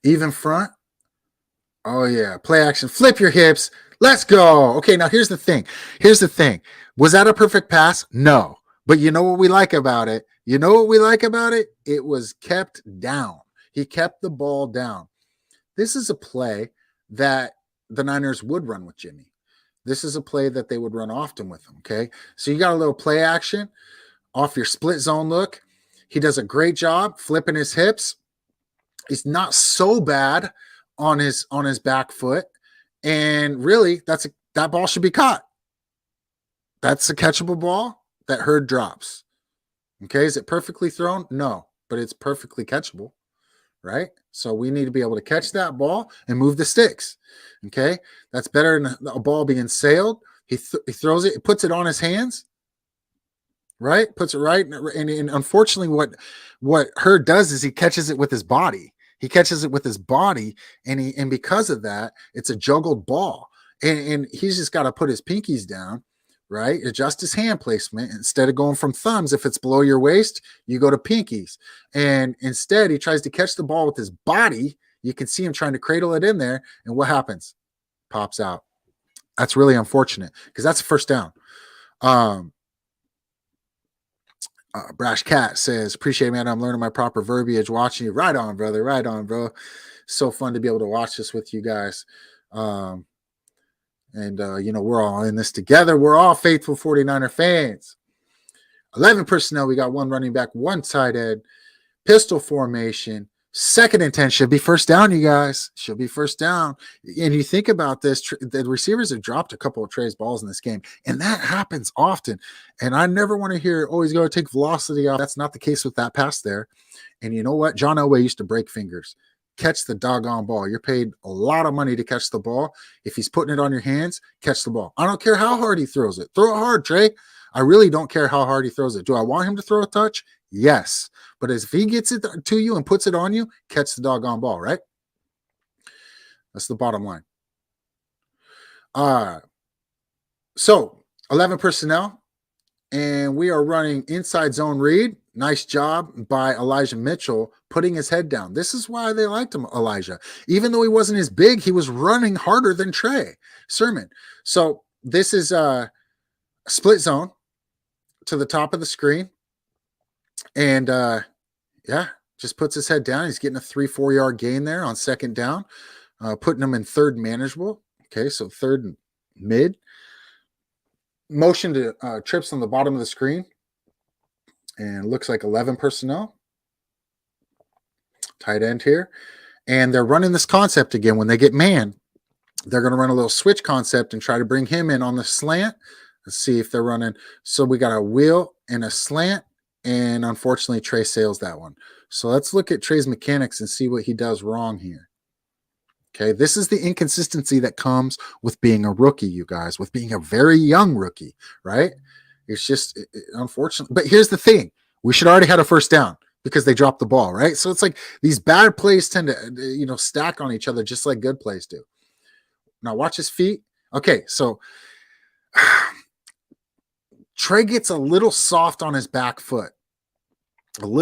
even front. Oh, yeah. Play action. Flip your hips. Let's go. Okay, now here's the thing. Was that a perfect pass? No. But you know what we like about it? It was kept down. He kept the ball down. This is a play that the Niners would run with Jimmy. This is a play that they would run often with him, okay? So you got a little play action off your split zone look. He does a great job flipping his hips. He's not so bad on his back foot, and really that ball should be caught. That's a catchable ball that Hurd drops. Okay, is it perfectly thrown? No, but it's perfectly catchable, right? So we need to be able to catch that ball and move the sticks. Okay, that's better than a ball being sailed. He throws it, puts it on his hands, right? Puts it right, and unfortunately, what Hurd does is he catches it with his body. He catches it with his body, and because of that, it's a juggled ball, and he's just got to put his pinkies down, right? Adjust his hand placement. Instead of going from thumbs, if it's below your waist, you go to pinkies, and instead he tries to catch the ball with his body. You can see him trying to cradle it in there, and what happens? Pops out. That's really unfortunate because that's a first down. Brash Cat says, appreciate it, man. I'm learning my proper verbiage watching you. Right on, brother. Right on, bro. So fun to be able to watch this with you guys. And we're all in this together. We're all faithful 49er fans. 11 personnel. We got one running back, one tight end, pistol formation. Second and 10 should be first down, you guys. Should be first down. And you think about this, the receivers have dropped a couple of Trey's balls in this game, and that happens often. And I never want to hear, oh, he's going to take velocity off. That's not the case with that pass there. And you know what? John Elway used to break fingers. Catch the doggone ball. You're paid a lot of money to catch the ball. If he's putting it on your hands, catch the ball. I don't care how hard he throws it. Throw it hard, Trey. I really don't care how hard he throws it. Do I want him to throw a touch? Yes. But if he gets it to you and puts it on you, catch the doggone ball, right? That's the bottom line. So 11 personnel, and we are running inside zone read. Nice job by Elijah Mitchell putting his head down. This is why they liked him, Elijah. Even though he wasn't as big, he was running harder than Trey Sermon. So this is a split zone to the top of the screen. And just puts his head down. He's getting a 3-4 yard gain there on second down, putting him in third manageable. Okay, so third and mid. Motion to trips on the bottom of the screen. And looks like 11 personnel. Tight end here. And they're running this concept again. When they get man, they're going to run a little switch concept and try to bring him in on the slant. Let's see if they're running. So we got a wheel and a slant. And unfortunately, Trey sails that one. So let's look at Trey's mechanics and see what he does wrong here. Okay, this is the inconsistency that comes with being a rookie, you guys, with being a very young rookie, right? It's just unfortunate. But here's the thing. We should already had a first down because they dropped the ball, right? So it's like these bad plays tend to, stack on each other just like good plays do. Now watch his feet. Okay, so Trey gets a little soft on his back foot. And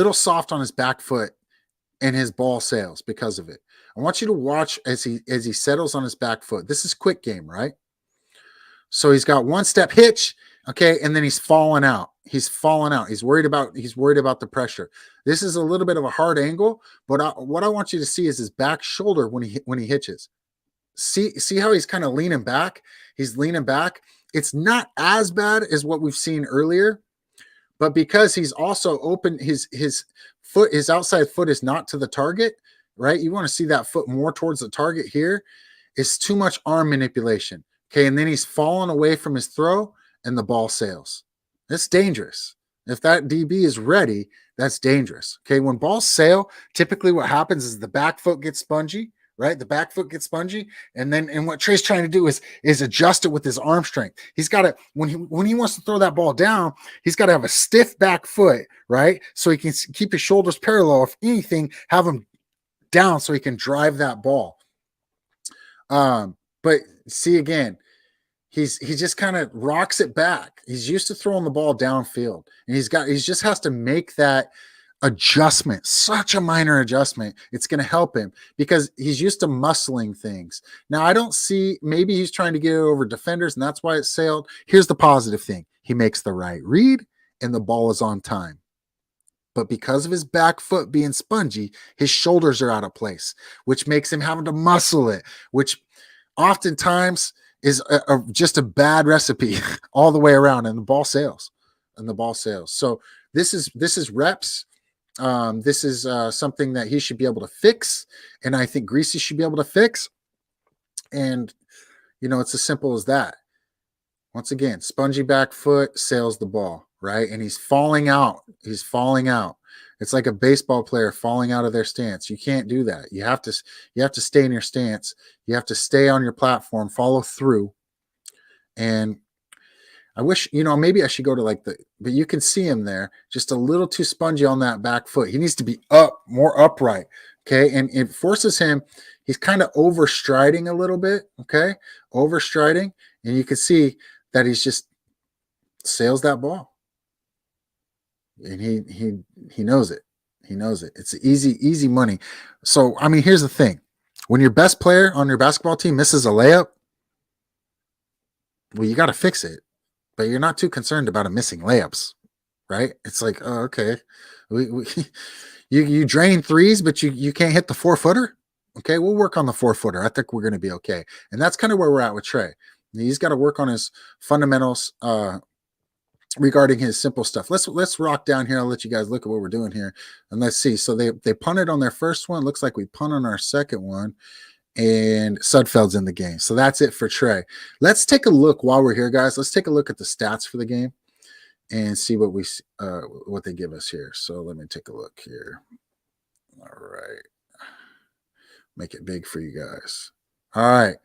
his ball sails because of it. I want you to watch as he settles on his back foot. This is quick game, right? So he's got one step hitch, okay, and then he's falling out. He's worried about the pressure. This is a little bit of a hard angle, but what I want you to see is his back shoulder when he hitches. See how he's kind of leaning back? He's leaning back. It's not as bad as what we've seen earlier. But because he's also open, his outside foot is not to the target, right? You want to see that foot more towards the target here. It's too much arm manipulation. Okay, and then he's falling away from his throw and the ball sails. That's dangerous. If that DB is ready, that's dangerous. Okay, when balls sail, typically what happens is the back foot gets spongy, right? The back foot gets spongy, and what Trey's trying to do is adjust it with his arm strength. He's got to when he wants to throw that ball down, he's got to have a stiff back foot, right? So he can keep his shoulders parallel. If anything, have him down so he can drive that ball. But see again, he just kind of rocks it back. He's used to throwing the ball downfield, and he just has to make that adjustment, such a minor adjustment. It's going to help him because he's used to muscling things. Now, I don't see, maybe he's trying to get it over defenders and that's why it sailed. Here's the positive thing. He makes the right read and the ball is on time. But because of his back foot being spongy, his shoulders are out of place, which makes him having to muscle it, which oftentimes is just a bad recipe all the way around, and the ball sails. So this is reps. This is something that he should be able to fix, and I think Greasy should be able to fix. And it's as simple as that. Once again, spongy back foot sails the ball, right? And he's falling out. He's falling out. It's like a baseball player falling out of their stance. You can't do that. You have to stay in your stance. You have to stay on your platform, follow through. And I wish, maybe I should go to but you can see him there, just a little too spongy on that back foot. He needs to be more upright. Okay. And it forces him, he's kind of overstriding a little bit. Okay. Overstriding. And you can see that he's just sails that ball. And he knows it. He knows it. It's easy money. So, I mean, here's the thing. When your best player on your basketball team misses a layup, well, you got to fix it. But you're not too concerned about him missing layups, right? It's like, oh, okay. You drain threes, but you can't hit the 4-footer. Okay, we'll work on the 4-footer. I think we're going to be okay. And that's kind of where we're at with Trey. He's got to work on his fundamentals regarding his simple stuff. Let's rock down here. I'll let you guys look at what we're doing here, and let's see. So they punted on their first one. Looks like we punt on our second one, and Sudfeld's in the game. So that's it for Trey. Let's take a look while we're here, guys. Let's take a look at the stats for the game and see what they give us here. So let me take a look here. All right. Make it big for you guys. All right.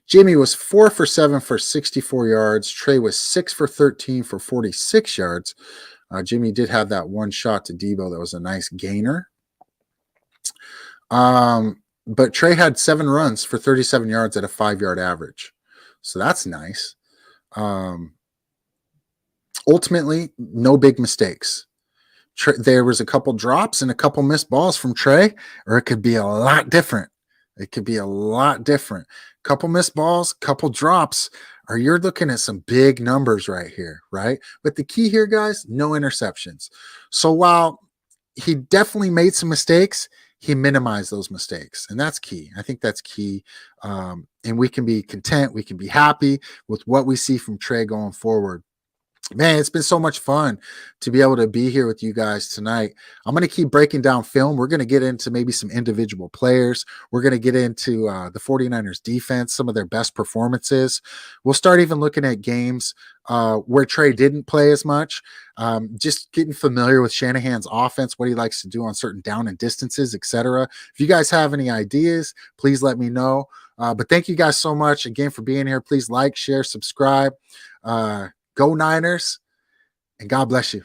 Jimmy was 4 for 7 for 64 yards. Trey was 6 for 13 for 46 yards. Jimmy did have that one shot to Debo that was a nice gainer. But Trey had 7 runs for 37 yards at a 5-yard average. So that's nice. Ultimately, no big mistakes. There was a couple drops and a couple missed balls from Trey, or it could be a lot different. Couple missed balls, couple drops, or you're looking at some big numbers right here, right? But the key here, guys, no interceptions. So while he definitely made some mistakes, he minimized those mistakes. And that's key. I think that's key. And we can be content. We can be happy with what we see from Trey going forward. Man, it's been so much fun to be able to be here with you guys tonight. I'm going to keep breaking down film. We're going to get into maybe some individual players. We're going to get into the 49ers defense, some of their best performances. We'll start even looking at games where Trey didn't play as much, just getting familiar with Shanahan's offense, what he likes to do on certain down and distances, etc. If you guys have any ideas, please let me know. But thank you guys so much again for being here. Please like, share, subscribe. Go Niners, and God bless you.